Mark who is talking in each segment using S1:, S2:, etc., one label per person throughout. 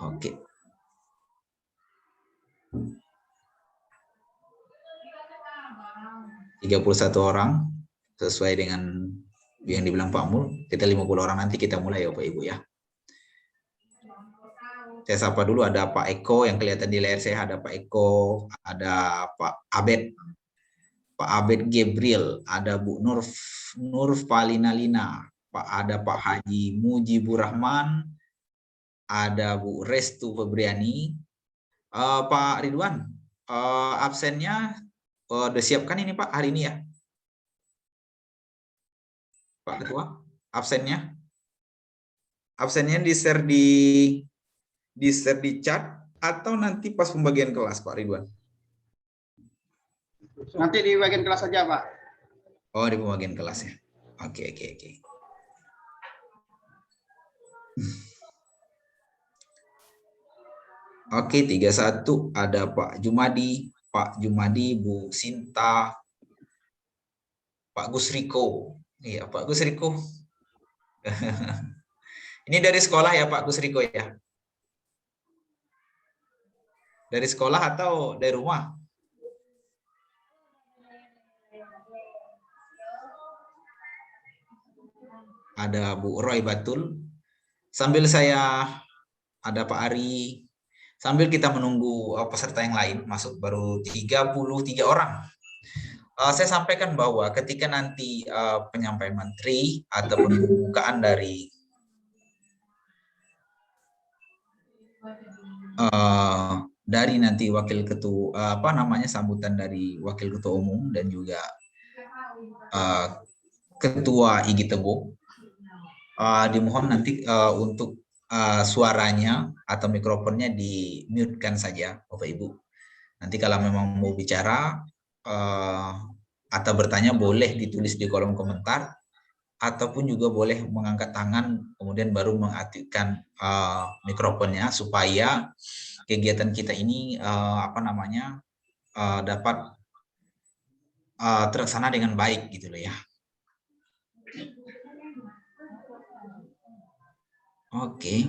S1: Oke. 31 orang sesuai dengan yang dibilang Pak Mul. Kita 50 orang nanti kita mulai ya Pak Ibu ya. Saya sapa dulu, ada Pak Eko yang kelihatan di layar saya, ada Pak Eko, ada Pak Abed, Pak Abed Gabriel, ada Bu Nur Palinalina, ada Pak Haji Mujibur Rahman, ada Bu Restu Febriani, Pak Ridwan, absennya udah siapkan ini Pak hari ini ya, Pak Ketua, absennya di-share di chat atau nanti pas pembagian kelas Pak Ridwan?
S2: Nanti di bagian kelas saja Pak.
S1: Oh, di pembagian kelas ya. Oke. Oke, 31 ada Pak Jumadi, Bu Sinta, Pak Gusriko. Iya, Pak Gusriko. Ini dari sekolah ya Pak Gusriko ya? Dari sekolah atau dari rumah? Ada Bu Roy Batul. Sambil saya, ada Pak Ari. Sambil kita menunggu peserta yang lain masuk, baru 33 orang. Saya sampaikan bahwa ketika nanti penyampaian menteri ataupun pembukaan dari nanti wakil ketua sambutan dari wakil ketua umum dan juga ketua IG Tebo, dimohon nanti untuk suaranya atau mikrofonnya di-mute-kan saja Bapak Ibu. Nanti kalau memang mau bicara atau bertanya boleh ditulis di kolom komentar, ataupun juga boleh mengangkat tangan kemudian baru mengaktifkan mikrofonnya supaya kegiatan kita ini dapat terlaksana dengan baik gitu loh ya. Oke. Okay.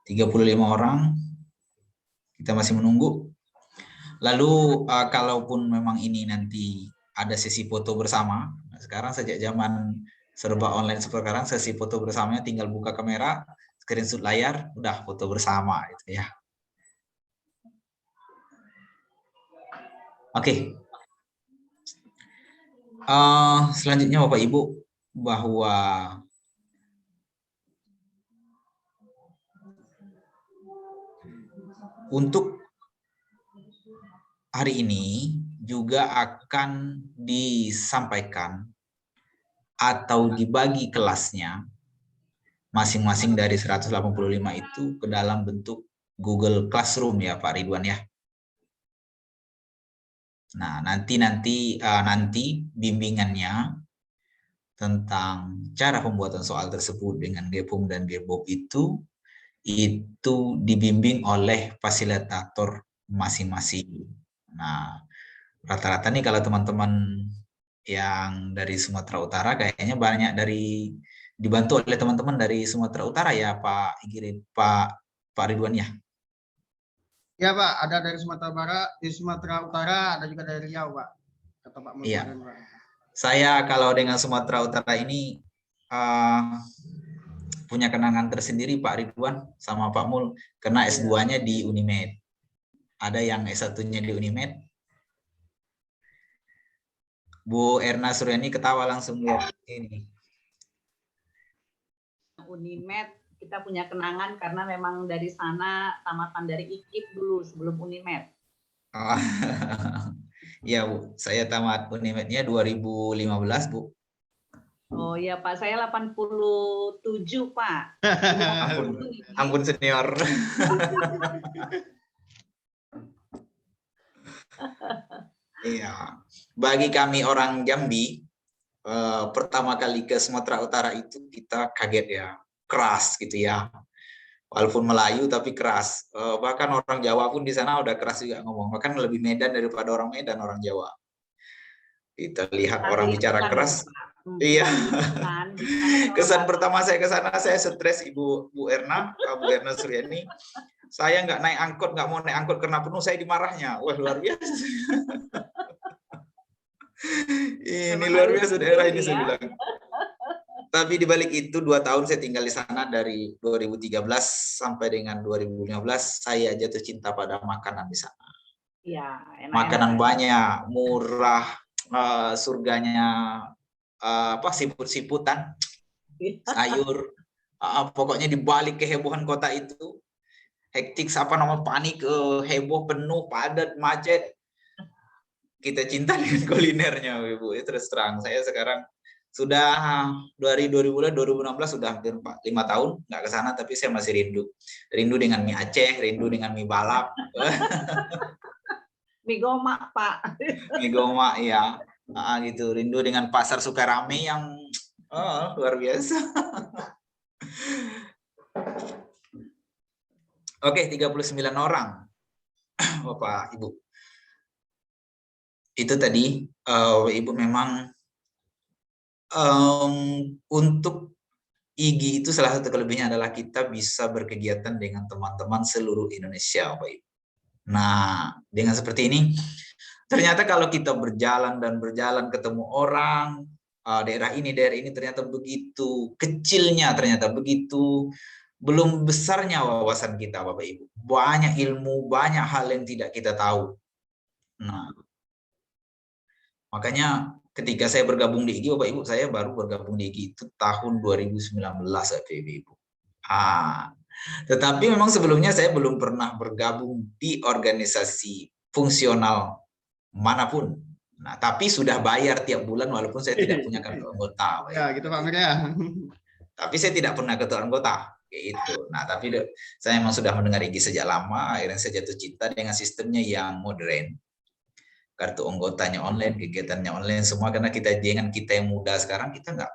S1: 35 orang. Kita masih menunggu. Lalu kalaupun memang ini nanti ada sesi foto bersama, nah sekarang sejak zaman serba online sekarang, sesi foto bersamanya tinggal buka kamera, screenshot layar, udah foto bersama gitu ya. Oke. Selanjutnya Bapak Ibu, bahwa untuk hari ini juga akan disampaikan atau dibagi kelasnya masing-masing dari 185 itu ke dalam bentuk Google Classroom ya Pak Ridwan ya. Nah, nanti bimbingannya tentang cara pembuatan soal tersebut dengan Gepum dan Gebob itu dibimbing oleh fasilitator masing-masing. Nah, rata-rata nih kalau teman-teman yang dari Sumatera Utara kayaknya banyak dibantu oleh teman-teman dari Sumatera Utara ya Pak Ridwan ya.
S2: Ya Pak, ada dari Sumatera Barat, di Sumatera Utara, ada juga dari Riau Pak. Kata Pak Mul.
S1: Iya. Saya kalau dengan Sumatera Utara ini punya kenangan tersendiri Pak Ridwan sama Pak Mul, karena S2-nya di Unimed. Ada yang S1-nya di Unimed. Bu Erna Suryani ketawa langsung lihat ini.
S3: Unimed, kita punya kenangan karena memang dari sana tamatan dari IKIP dulu sebelum Unimed.
S1: Oh, ya Bu, saya tamat Unimednya 2015 Bu.
S3: Oh iya Pak, saya 87 Pak.
S1: Ampun senior. Iya, bagi kami orang Jambi, pertama kali ke Sumatera Utara itu kita kaget ya, keras gitu ya. Walaupun Melayu tapi keras. Bahkan orang Jawa pun di sana udah keras juga ngomong. Bahkan lebih Medan daripada orang Medan, orang Jawa. Kita lihat
S3: Karena
S1: orang
S3: itu
S1: bicara
S3: kan,
S1: keras.
S3: Pak.
S1: Iya.
S3: Kan, di sana kan
S1: Kesan
S3: orang
S1: pertama saya ke sana, saya stres Bu Erna Suryani. Saya nggak naik angkot, nggak mau naik angkot karena penuh, saya dimarahnya. Wah, luar biasa. Ini
S3: memang
S1: luar
S3: harus
S1: biasa
S3: jujur
S1: daerah ini,
S3: ya.
S1: saya bilang. Tapi di balik itu 2 tahun saya tinggal di sana, dari 2013 sampai dengan 2015 saya jatuh cinta pada makanan di sana.
S3: Iya, enak-enak.
S1: Makanan banyak, murah, surganya siput-siputan, sayur. Pokoknya di balik kehebohan kota itu, hektik, panik, heboh, penuh, padat, macet, kita cinta dengan kulinernya, Ibu. Terus terang, saya sekarang sudah dari 2016 sudah hampir 5 tahun nggak ke sana, tapi saya masih rindu dengan mie Aceh, rindu dengan mie balap,
S3: Mie gomak, Pak.
S1: mie goma, ya, gitu, rindu dengan pasar Sukarame yang luar biasa. Oke, 39 orang, Bapak Ibu. Itu tadi, Ibu, memang untuk IGI itu salah satu kelebihannya adalah kita bisa berkegiatan dengan teman-teman seluruh Indonesia, Bapak Ibu. Nah, dengan seperti ini, ternyata kalau kita berjalan ketemu orang, daerah ini ternyata begitu kecilnya, ternyata begitu belum besarnya wawasan kita, Bapak Ibu. Banyak ilmu, banyak hal yang tidak kita tahu. Nah, makanya ketika saya bergabung di IGI, Bapak Ibu, saya baru bergabung di IGI itu tahun 2019, Bapak Ibu. Tetapi memang sebelumnya saya belum pernah bergabung di organisasi fungsional manapun. Nah, tapi sudah bayar tiap bulan walaupun saya tidak punya kartu anggota.
S2: Ya, gitu Pak Mir ya.
S1: Tapi saya tidak pernah ketua anggota. Gitu. Nah, tapi saya memang sudah mendengar IGI sejak lama, akhirnya saya jatuh cinta dengan sistemnya yang modern. Kartu anggotanya online, kegiatannya online, semua, karena dengan kita yang muda sekarang, kita nggak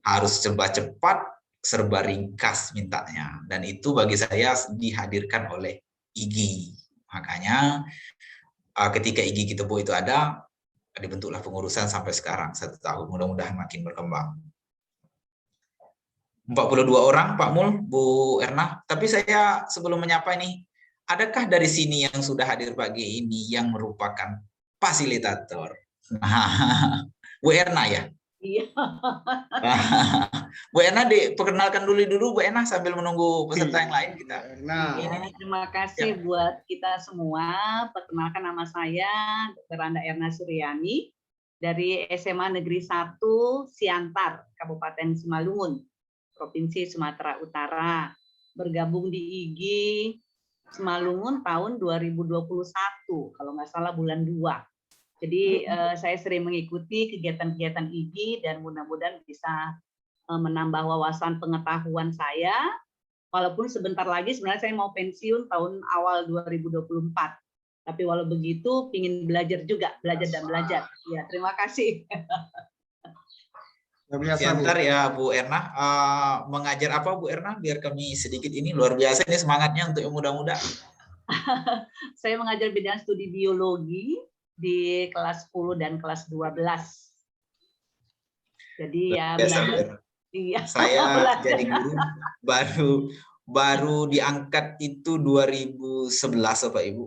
S1: harus serba cepat, serba ringkas mintanya. Dan itu bagi saya dihadirkan oleh IGI. Makanya ketika IGI Kitebo itu ada, dibentuklah pengurusan sampai sekarang 1 tahun. Mudah-mudahan makin berkembang. 42 orang, Pak Mul, Bu Erna. Tapi saya sebelum menyapa ini, adakah dari sini yang sudah hadir pagi ini yang merupakan fasilitator? Nah, Bu Erna ya?
S3: Iya.
S1: Bu Erna, diperkenalkan dulu Bu Erna sambil menunggu peserta yang lain kita.
S2: Nah,
S3: terima kasih buat kita semua. Perkenalkan, nama saya Dr. Anda Erna Suryani dari SMA Negeri 1 Siantar, Kabupaten Simalungun, Provinsi Sumatera Utara. Bergabung di IGI Simalungun tahun 2021, kalau nggak salah bulan 2. Jadi saya sering mengikuti kegiatan-kegiatan IGI dan mudah-mudahan bisa menambah wawasan pengetahuan saya. Walaupun sebentar lagi sebenarnya saya mau pensiun tahun awal 2024. Tapi walau begitu, ingin belajar juga, belajar. Ya, terima kasih.
S1: Siantar ya Bu Erna, mengajar apa Bu Erna? Biar kami sedikit ini, luar biasa ini semangatnya untuk yang muda-muda.
S3: Saya mengajar bidang studi biologi di kelas 10 dan kelas 12. Jadi ya belajar. Iya.
S1: Saya jadi guru baru diangkat itu 2011, Bapak Ibu,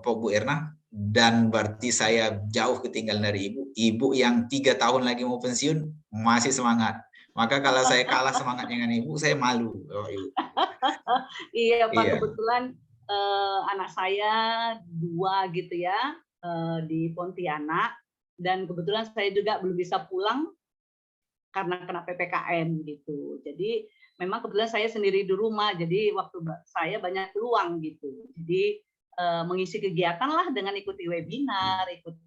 S1: Bu Erna, dan berarti saya jauh ketinggalan dari Ibu yang 3 tahun lagi mau pensiun masih semangat. Maka kalau saya kalah semangatnya dengan Ibu, saya malu, Bapak Ibu.
S3: Iya Pak, kebetulan anak saya 2 gitu ya, di Pontianak, dan kebetulan saya juga belum bisa pulang karena kena PPKM gitu. Jadi memang kebetulan saya sendiri di rumah, jadi waktu saya banyak peluang gitu. Jadi mengisi kegiatan lah dengan ikuti webinar, ikuti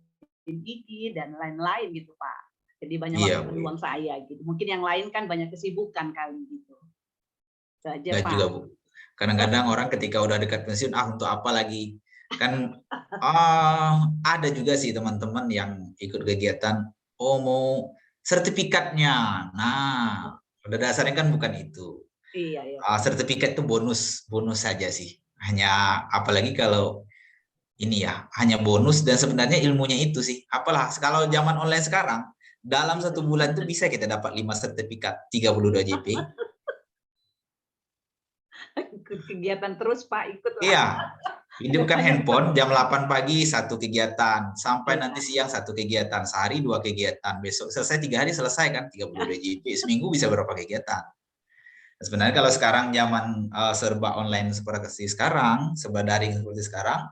S3: IGI dan lain-lain gitu Pak. Jadi banyak waktu peluang saya gitu. Mungkin yang lain kan banyak kesibukan kali gitu. Itu aja Pak.
S1: Juga Bu. Kadang-kadang orang ketika udah dekat pensiun, untuk apa lagi? Kan ada juga sih teman-teman yang ikut kegiatan, mau sertifikatnya. Nah, pada dasarnya kan bukan itu.
S3: Iya, iya.
S1: Sertifikat itu bonus saja sih. Hanya apalagi kalau ini ya, hanya bonus dan sebenarnya ilmunya itu sih. Apalah kalau zaman online sekarang, dalam 1 bulan itu bisa kita dapat 5 sertifikat, 32 JP.
S3: Ikut kegiatan terus Pak, ikut lah.
S1: Iya, hidupkan handphone jam 8 pagi 1 kegiatan, sampai nanti siang 1 kegiatan, sehari 2 kegiatan, besok selesai 3 hari selesai kan 32 JP, seminggu bisa berapa kegiatan. Sebenarnya kalau sekarang zaman serba online seperti sekarang, serba daring seperti sekarang,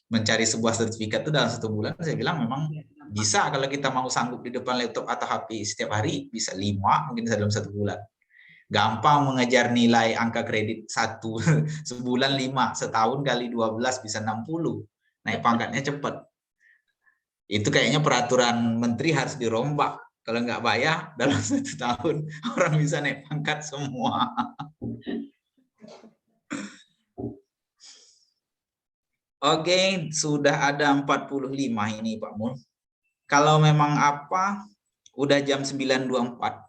S1: mencari sebuah sertifikat itu dalam 1 bulan, saya bilang memang bisa kalau kita mau sanggup di depan laptop atau HP setiap hari, bisa 5 mungkin dalam 1 bulan. Gampang mengejar nilai angka kredit 1 sebulan 5, setahun kali 12 bisa 60. Naik pangkatnya cepat. Itu kayaknya peraturan menteri harus dirombak. Kalau nggak bayar dalam 1 tahun orang bisa naik pangkat semua. Oke, sudah ada 45 ini Pak Mul. Kalau memang udah jam 9.24.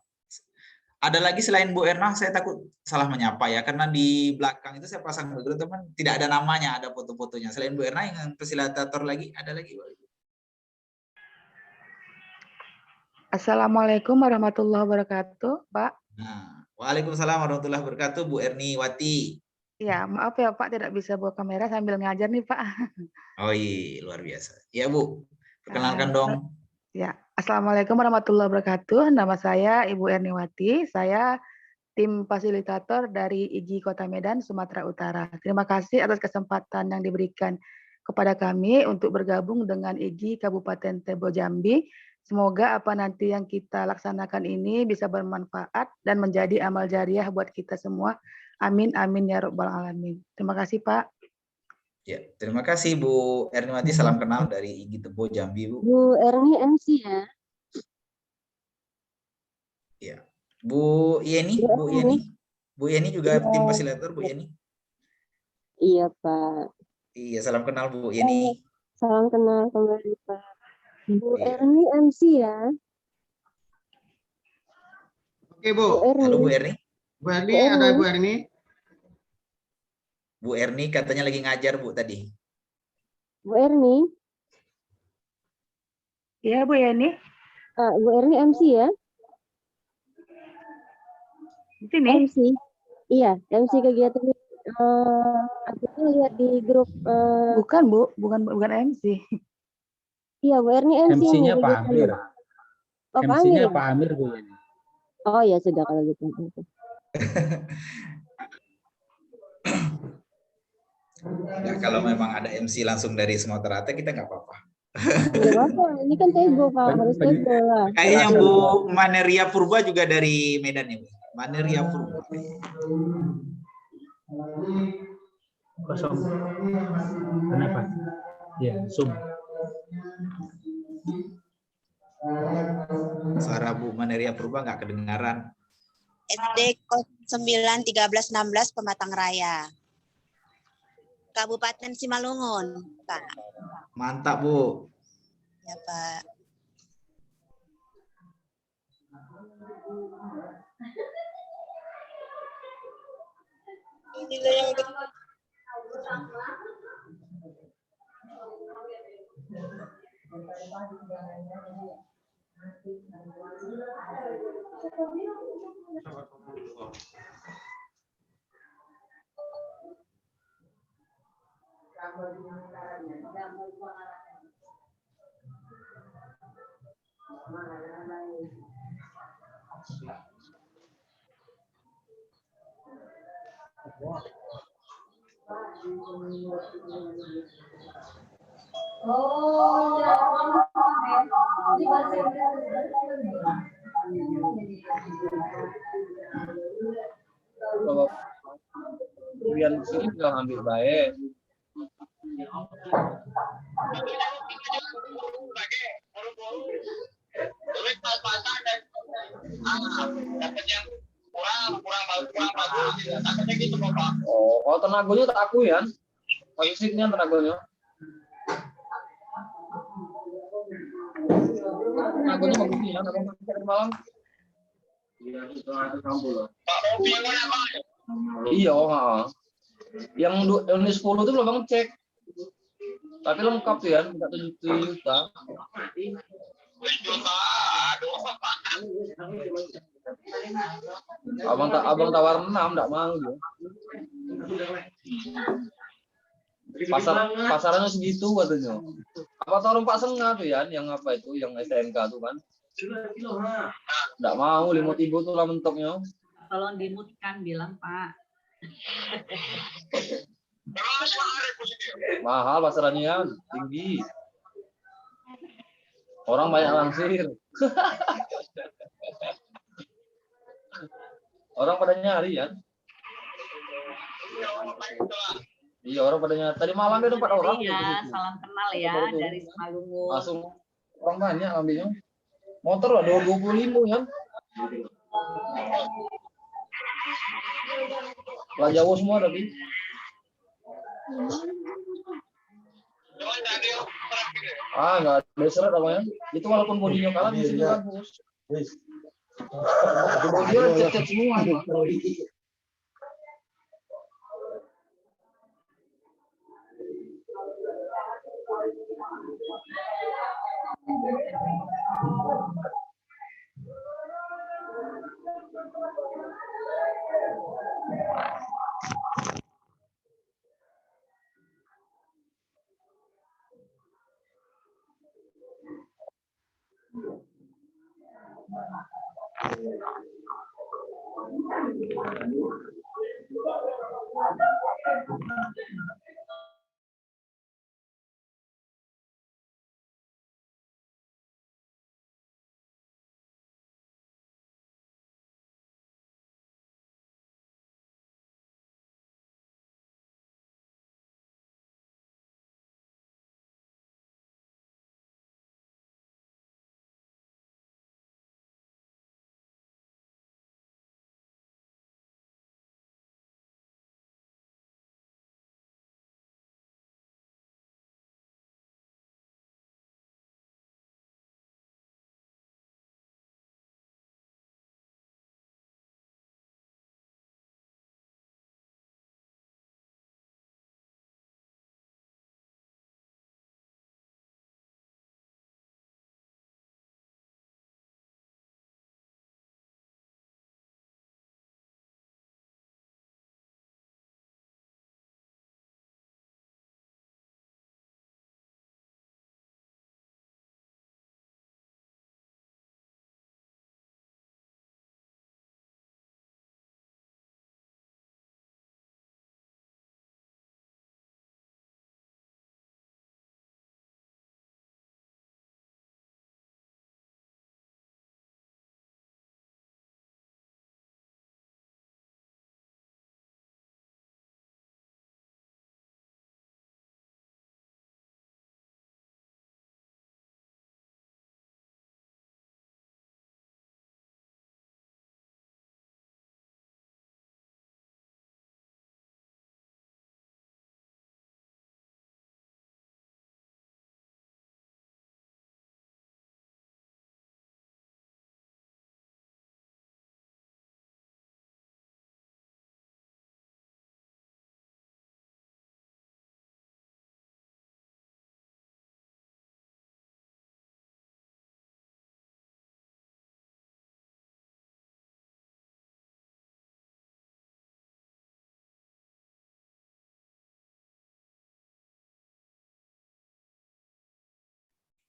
S1: Ada lagi selain Bu Erna, saya takut salah menyapa ya, karena di belakang itu saya pasang background teman, tidak ada namanya, ada foto-fotonya. Selain Bu Erna yang fasilitator lagi, ada lagi Pak?
S4: Assalamualaikum warahmatullahi wabarakatuh, Pak.
S1: Nah, waalaikumsalam warahmatullahi wabarakatuh, Bu Erni Wati.
S4: Ya, maaf ya Pak, tidak bisa bawa kamera sambil ngajar nih Pak.
S1: Oh iya, luar biasa. Ya Bu, perkenalkan dong.
S4: Ya, Assalamualaikum warahmatullahi wabarakatuh. Nama saya Ibu Erniwati. Saya tim fasilitator dari IGI Kota Medan, Sumatera Utara. Terima kasih atas kesempatan yang diberikan kepada kami untuk bergabung dengan IGI Kabupaten Tebo Jambi. Semoga apa nanti yang kita laksanakan ini bisa bermanfaat dan menjadi amal jariah buat kita semua. Amin, amin ya rabbal alamin. Terima kasih Pak.
S1: Ya, terima kasih Bu Erniwati, salam kenal dari IGI Tebo Jambi Bu.
S5: Bu Erni MC ya.
S1: Ya, Bu Yeni juga tim fasilitator Bu Yeni.
S5: Iya Pak.
S1: Iya, salam kenal Bu Yeni.
S5: Salam kenal kembali Pak. Bu
S1: Iya.
S5: Erni MC ya.
S2: Oke Bu.
S1: Halo Bu Erni.
S2: Bu Erni, ada Bu Erni?
S1: Bu Erni katanya lagi ngajar Bu tadi.
S5: Bu Erni.
S4: Iya Bu Yeni.
S5: Bu Erni MC ya.
S4: Di sini.
S5: MC. Iya, MC kegiatan. Aku lihat di grup.
S4: Bukan Bu, bukan MC.
S5: Iya, Bu Erni MC.
S6: MC-nya Pak Amir.
S5: Oh,
S6: MC-nya
S5: Pak
S6: Pak Amir Bu.
S5: Oh ya sudah kalau gitu.
S1: Ya, kalau memang ada MC langsung dari Sumatera Utara kita nggak apa-apa.
S5: Tidak apa-apa, ini kan Tebo Pak, harus Tebo lah.
S1: Kayaknya Bu Maneria Purba juga dari Medan ya Bu. Maneria Purba.
S6: Kosong. Kenapa? Ya, Zoom.
S1: Suara Bu Maneria Purba nggak kedengaran.
S7: SD 091316 Pematang Raya. Kabupaten Simalungun, Pak.
S1: Mantap Bu.
S7: Ya, Pak.
S6: Kalau kalian sini juga ambil baik. Oh, tenaganya tak aku ya. Fisiknya tenaganya. Tenaganya bagus ya, malam. Iya, itu ada kampung loh. Pak Bobi mana Pak? Iya, yang unit 10 itu belum bang cek. Tapi lengkap tuh ya, minta 7 juta. Abang tawar 6, enggak mau dia. Pasarannya segitu katanya. Apa tahu 4,5 tuh ya, yang apa itu, yang STNK tuh kan. Enggak mau, 5.000 tuh lah mentoknya.
S3: Tolong dimutkan, bilang Pak.
S6: Mahal pasarannya, tinggi. Orang banyak langsir. Orang pada nyari ya. Iya, orang pada nyari. Tadi malam ada 4 orang.
S3: Iya, salam kenal ya dari Simalungun.
S6: Langsung orang banyak ambilnya. Motor ada 25 ya. Lah Jawa semua tapi. Enggak ada seret namanya. Itu walaupun bodinya kalah di sini bagus. Bodinya cat-cat semua.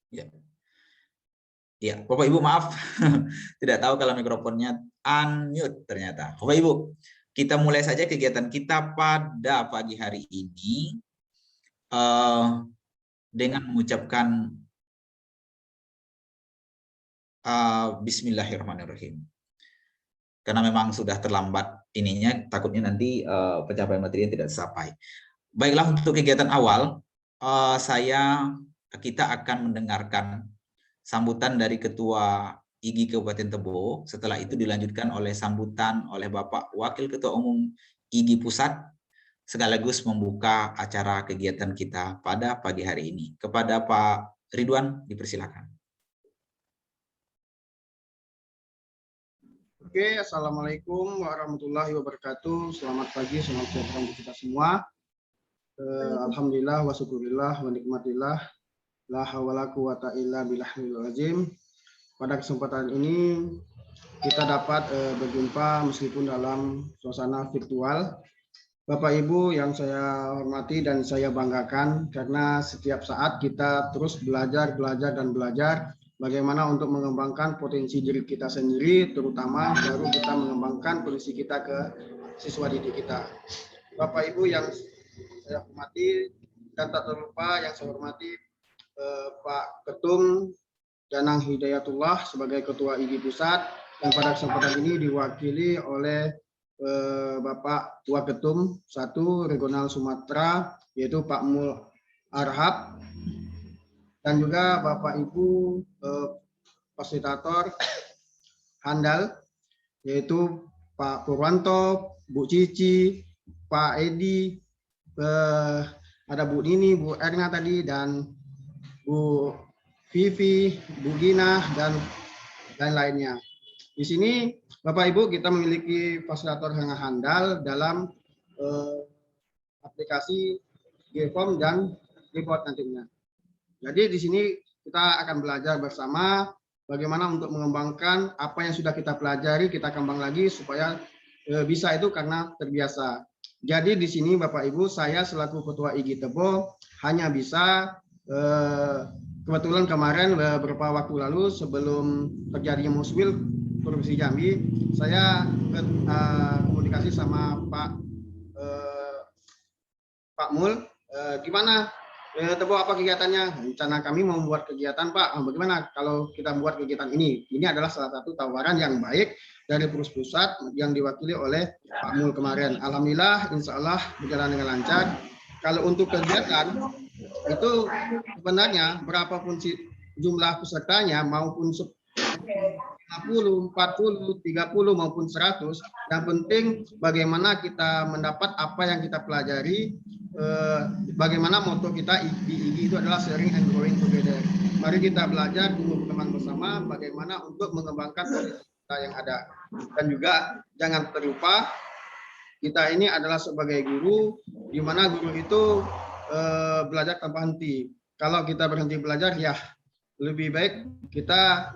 S1: Ya. Ya, Bapak Ibu maaf, tidak tahu kalau mikrofonnya unmute ternyata. Bapak Ibu, kita mulai saja kegiatan kita pada pagi hari ini dengan mengucapkan Bismillahirrahmanirrahim. Karena memang sudah terlambat ininya, takutnya nanti pencapaian materinya tidak sampai. Baiklah, untuk kegiatan awal, kita akan mendengarkan sambutan dari Ketua IGI Kabupaten Tebo. Setelah itu dilanjutkan oleh sambutan oleh Bapak Wakil Ketua Umum IGI Pusat, sekaligus membuka acara kegiatan kita pada pagi hari ini. Kepada Pak Ridwan, dipersilakan.
S2: Oke, Assalamualaikum warahmatullahi wabarakatuh. Selamat pagi, selamat sejahtera untuk kita semua. Alhamdulillah wa syukurillah wa nikmatillah. La hawla quwata illa billahil azim. Pada kesempatan ini kita dapat berjumpa meskipun dalam suasana virtual. Bapak Ibu yang saya hormati dan saya banggakan karena setiap saat kita terus belajar bagaimana untuk mengembangkan potensi diri kita sendiri, terutama baru kita mengembangkan potensi kita ke siswa didik kita. Bapak Ibu yang saya hormati dan tak terlupa yang saya hormati Pak Ketum Danang Hidayatullah sebagai Ketua IG Pusat, yang pada kesempatan ini diwakili oleh Bapak Tua Ketum 1 Regional Sumatera, yaitu Pak Mul Arhab, dan juga Bapak Ibu fasilitator handal, yaitu Pak Purwanto, Bu Cici, Pak Edi, ada Bu Nini, Bu Erna tadi, dan Bu Vivi, Bu Gina, dan lain-lainnya. Di sini Bapak Ibu kita memiliki fasilitator yang handal dalam aplikasi Gform dan report nantinya. Jadi di sini kita akan belajar bersama bagaimana untuk mengembangkan apa yang sudah kita pelajari, kita kembang lagi supaya bisa itu karena terbiasa. Jadi di sini Bapak Ibu, saya selaku Ketua IG Tebo hanya bisa kebetulan kemarin beberapa waktu lalu sebelum terjadinya muswil Provinsi Jambi, saya komunikasi sama Pak Mul, gimana Tebo apa kegiatannya? Rencana kami mau membuat kegiatan Pak, bagaimana kalau kita membuat kegiatan ini? Ini adalah salah satu tawaran yang baik dari Purus Pusat yang diwakili oleh Pak Mul kemarin. Alhamdulillah, insya Allah berjalan dengan lancar. Kalau untuk kegiatan itu sebenarnya berapapun jumlah pesertanya maupun 50, 40, 30 maupun 100, yang penting bagaimana kita mendapat apa yang kita pelajari. Bagaimana moto kita di IG itu adalah sharing and growing together. Mari kita belajar tumbuh berkembang bersama bagaimana untuk mengembangkan potensi kita yang ada. Dan juga jangan terlupa kita ini adalah sebagai guru, di mana guru itu belajar tanpa henti. Kalau kita berhenti belajar, ya lebih baik kita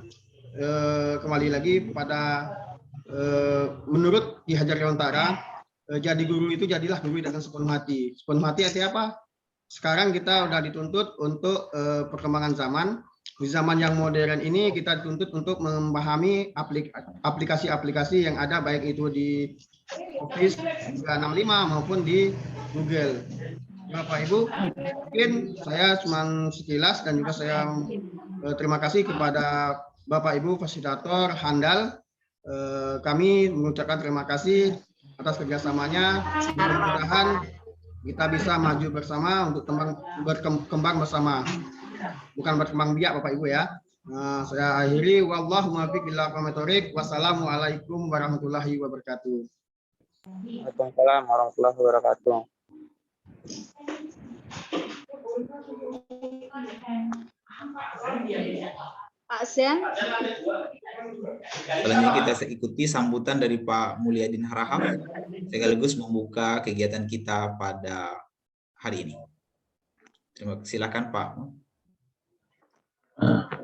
S2: kembali lagi pada menurut Ki Hajar Dewantara, jadi guru itu jadilah guru dengan sepenuh hati. Sepenuh hati artinya apa? Sekarang kita udah dituntut untuk perkembangan zaman. Di zaman yang modern ini kita dituntut untuk memahami aplikasi-aplikasi yang ada, baik itu di Office 365 maupun di Google. Bapak Ibu, mungkin saya cuma sekilas, dan juga saya terima kasih kepada Bapak Ibu fasilitator handal. Kami mengucapkan terima kasih atas kerjasamanya. Mudah-mudahan kita bisa maju bersama untuk berkembang bersama, bukan berkembang biak Bapak Ibu ya. Saya akhiri, wallahu muwaffiq ila aqwamit thoriq. Wassalamualaikum warahmatullahi wabarakatuh.
S8: Waalaikumsalam warahmatullahi wabarakatuh.
S3: Pak Sen.
S1: Selanjutnya kita ikuti sambutan dari Pak Mulyadin Harahap sekaligus membuka kegiatan kita pada hari ini. Silakan Pak.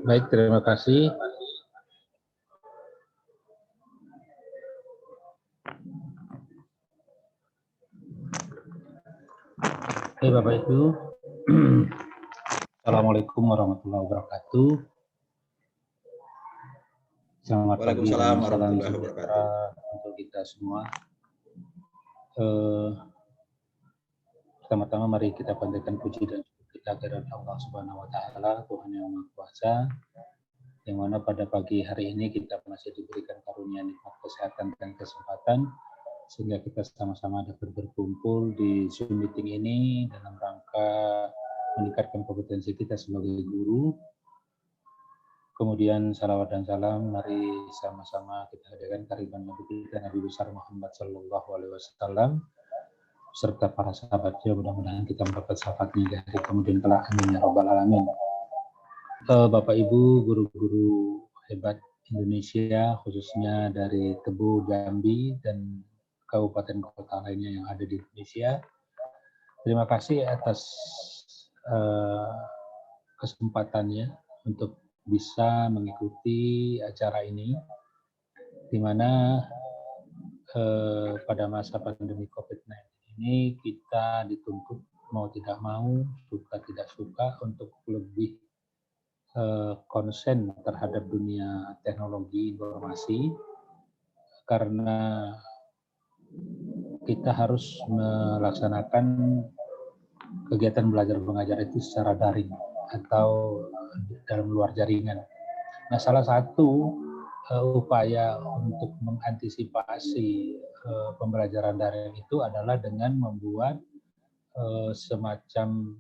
S8: Baik, terima kasih. Oke, Bapak Ibu. Assalamualaikum warahmatullahi wabarakatuh. Selamat pagi dan salam sejahtera untuk kita semua. Pertama-tama mari kita panjatkan puji dan syukur kita kepada Allah Subhanahu wa taala, Tuhan yang Maha Kuasa, yang mana pada pagi hari ini kita masih diberikan karunia nikmat kesehatan dan kesempatan sehingga kita sama-sama dapat berkumpul di Zoom meeting ini dalam rangka meningkatkan kompetensi kita sebagai guru. Kemudian salawat dan salam mari sama-sama kita hadirkan kehadiran Nabi kita Nabi besar Muhammad Sallallahu Alaihi Wasallam serta para sahabatnya. Mudah-mudahan kita mendapat syafaatnya di hari kemudian kelak. Amin ya rabbal alamin. Bapak Ibu, guru-guru hebat Indonesia, khususnya dari Tebu, Jambi, dan kabupaten kota lainnya yang ada di Indonesia. Terima kasih atas kesempatannya untuk bisa mengikuti acara ini, di mana pada masa pandemi COVID-19 ini kita dituntut mau tidak mau, suka tidak suka untuk lebih konsen terhadap dunia teknologi informasi, karena kita harus melaksanakan kegiatan belajar mengajar itu secara daring atau dalam luar jaringan. Nah, salah satu upaya untuk mengantisipasi pembelajaran daring itu adalah dengan membuat semacam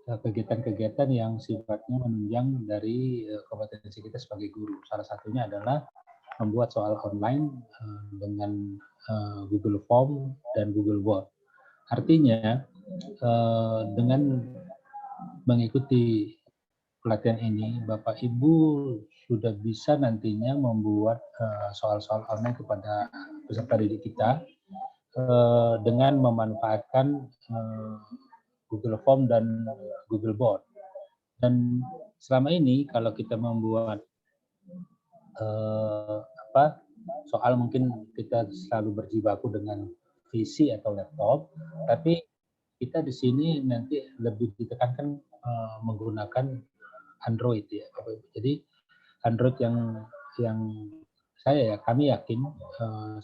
S8: kegiatan-kegiatan yang sifatnya menunjang dari kompetensi kita sebagai guru. Salah satunya adalah membuat soal online dengan Google Form dan Google Board. Artinya dengan mengikuti pelatihan ini, Bapak Ibu sudah bisa nantinya membuat soal-soal online kepada peserta didik kita dengan memanfaatkan Google Form dan Google Board. Dan selama ini kalau kita membuat soal, mungkin kita selalu berjibaku dengan PC atau laptop, tapi kita di sini nanti lebih ditekankan menggunakan Android ya, Bapak Ibu. Jadi Android yang kami yakin 95%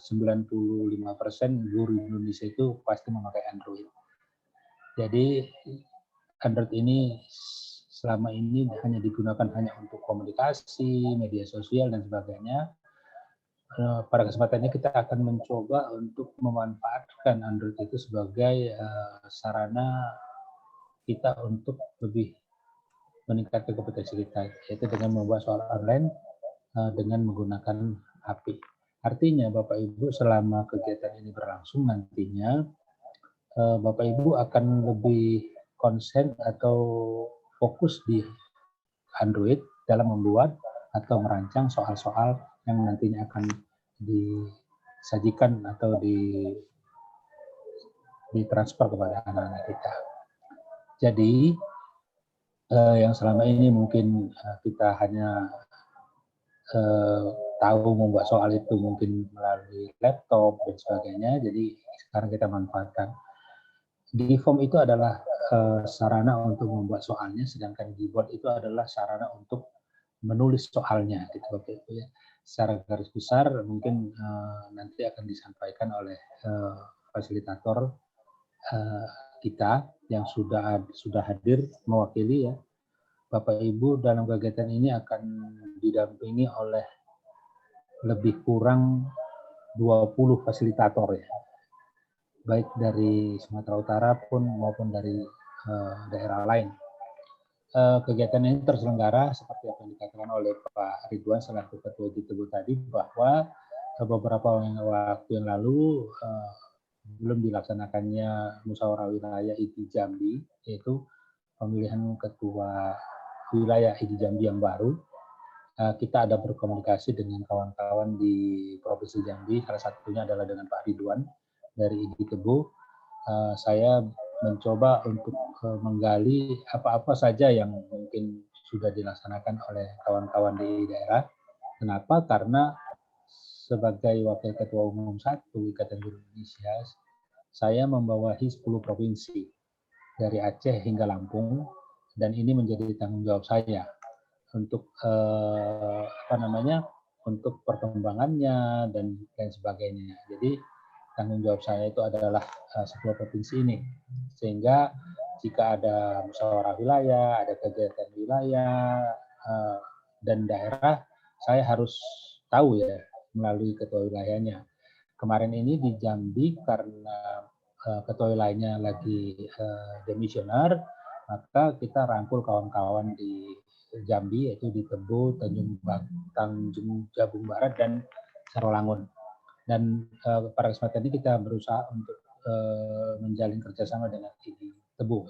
S8: guru Indonesia itu pasti memakai Android. Jadi Android ini selama ini hanya digunakan hanya untuk komunikasi, media sosial dan sebagainya. Pada kesempatan ini kita akan mencoba untuk memanfaatkan Android itu sebagai sarana kita untuk lebih meningkatkan kompetensi kita, yaitu dengan membuat soal online dengan menggunakan HP. Artinya Bapak Ibu selama kegiatan ini berlangsung nantinya Bapak Ibu akan lebih konsen atau fokus di Android dalam membuat atau merancang soal-soal yang nantinya akan disajikan atau ditransfer kepada anak-anak kita. Jadi yang selama ini mungkin kita hanya tahu membuat soal itu mungkin melalui laptop dan sebagainya, jadi sekarang kita manfaatkan. Di form itu adalah sarana untuk membuat soalnya, sedangkan di board itu adalah sarana untuk menulis soalnya, gitu Bapak Ibu ya. Secara garis besar mungkin nanti akan disampaikan oleh fasilitator kita yang sudah hadir mewakili ya. Bapak Ibu dalam kegiatan ini akan didampingi oleh lebih kurang 20 fasilitator ya, baik dari Sumatera Utara maupun dari daerah lain. Kegiatan ini terselenggara seperti apa yang dikatakan oleh Pak Ridwan selaku Ketua Tebu tadi, bahwa beberapa waktu yang lalu belum dilaksanakannya musyawarah wilayah IDI Jambi, yaitu pemilihan ketua wilayah IDI Jambi yang baru. Kita ada berkomunikasi dengan kawan-kawan di Provinsi Jambi, salah satunya adalah dengan Pak Ridwan dari IDI Tebu. Saya mencoba untuk menggali apa-apa saja yang mungkin sudah dilaksanakan oleh kawan-kawan di daerah. Kenapa? Karena sebagai Wakil Ketua Umum 1 Ikatan Guru Indonesia, saya membawahi 10 provinsi dari Aceh hingga Lampung, dan ini menjadi tanggung jawab saya untuk untuk perkembangannya dan lain sebagainya. Jadi tanggung jawab saya itu adalah 10 provinsi ini, sehingga jika ada musyawarah wilayah, ada kegiatan wilayah dan daerah, saya harus tahu ya melalui ketua wilayahnya. Kemarin ini di Jambi karena ketua wilayahnya lagi demisioner, maka kita rangkul kawan-kawan di Jambi, yaitu di Tebu, Tanjung Jabung Barat, dan Sarolangun. Dan pada kesempatan ini kita berusaha untuk menjalin kerjasama dengan IDI Tebu.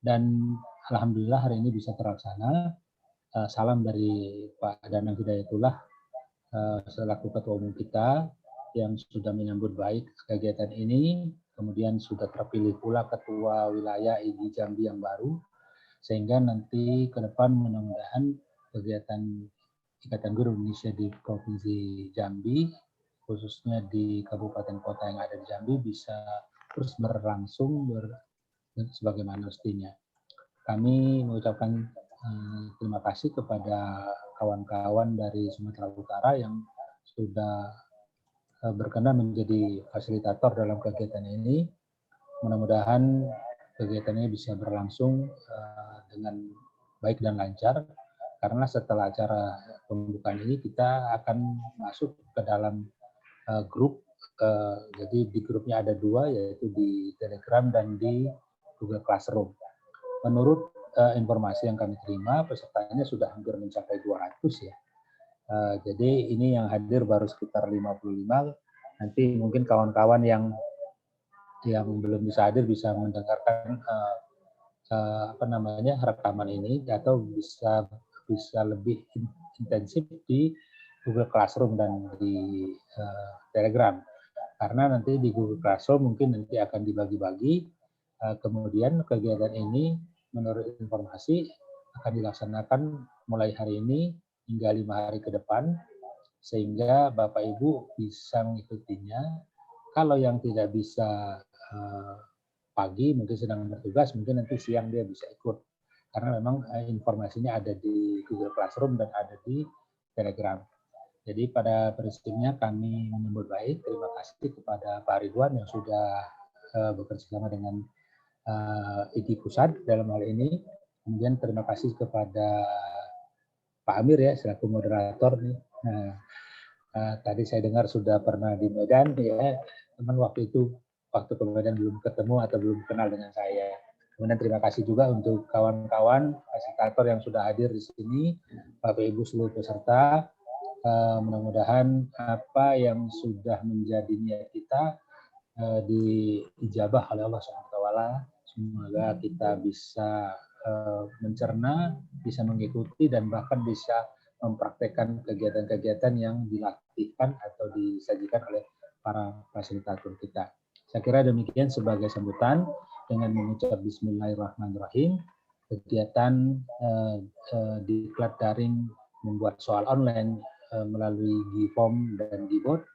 S8: Dan alhamdulillah hari ini bisa terlaksana. salam dari Pak Danang Hidayatullah selaku Ketua Umum kita yang sudah menyambut baik kegiatan ini, kemudian sudah terpilih pula Ketua Wilayah IGI Jambi yang baru, sehingga nanti ke depan mudah-mudahan kegiatan Ikatan Guru Indonesia di Provinsi Jambi, khususnya di kabupaten kota yang ada di Jambi, bisa terus berlangsung sebagaimana mestinya. Kami mengucapkan terima kasih kepada kawan-kawan dari Sumatera Utara yang sudah berkenan menjadi fasilitator dalam kegiatan ini. Mudah-mudahan kegiatan ini bisa berlangsung dengan baik dan lancar, karena setelah acara pembukaan ini kita akan masuk ke dalam grup. Jadi di grupnya ada 2, yaitu di Telegram dan di Google Classroom. Menurut informasi yang kami terima, pesertanya sudah hampir mencapai 200 ya. Jadi ini yang hadir baru sekitar 55. Nanti mungkin kawan-kawan yang belum bisa hadir bisa mendengarkan rekaman ini, atau bisa lebih intensif di Google Classroom dan di Telegram. Karena nanti di Google Classroom mungkin nanti akan dibagi-bagi. Kemudian kegiatan ini menurut informasi akan dilaksanakan mulai hari ini hingga 5 hari ke depan, sehingga Bapak Ibu bisa mengikutinya. Kalau yang tidak bisa pagi, mungkin sedang bertugas, mungkin nanti siang dia bisa ikut. Karena memang informasinya ada di Google Classroom dan ada di Telegram. Jadi pada prinsipnya kami menyambut baik. Terima kasih kepada Pak Ridwan yang sudah bekerja sama dengan IGI Pusat dalam hal ini. Kemudian terima kasih kepada Pak Amir ya selaku moderator nih. Tadi saya dengar sudah pernah di Medan ya, teman waktu ke Medan belum ketemu atau belum kenal dengan saya. Kemudian terima kasih juga untuk kawan-kawan fasilitator yang sudah hadir di sini, Bapak Ibu seluruh peserta. Mudah-mudahan apa yang sudah menjadi niat kita diijabah oleh Allah SWT. Semoga kita bisa mencerna, bisa mengikuti, dan bahkan bisa mempraktekkan kegiatan-kegiatan yang dilatihkan atau disajikan oleh para fasilitator kita. Saya kira demikian sebagai sambutan dengan mengucap Bismillahirrahmanirrahim. Kegiatan diklat daring membuat soal online melalui Gform dan Gboard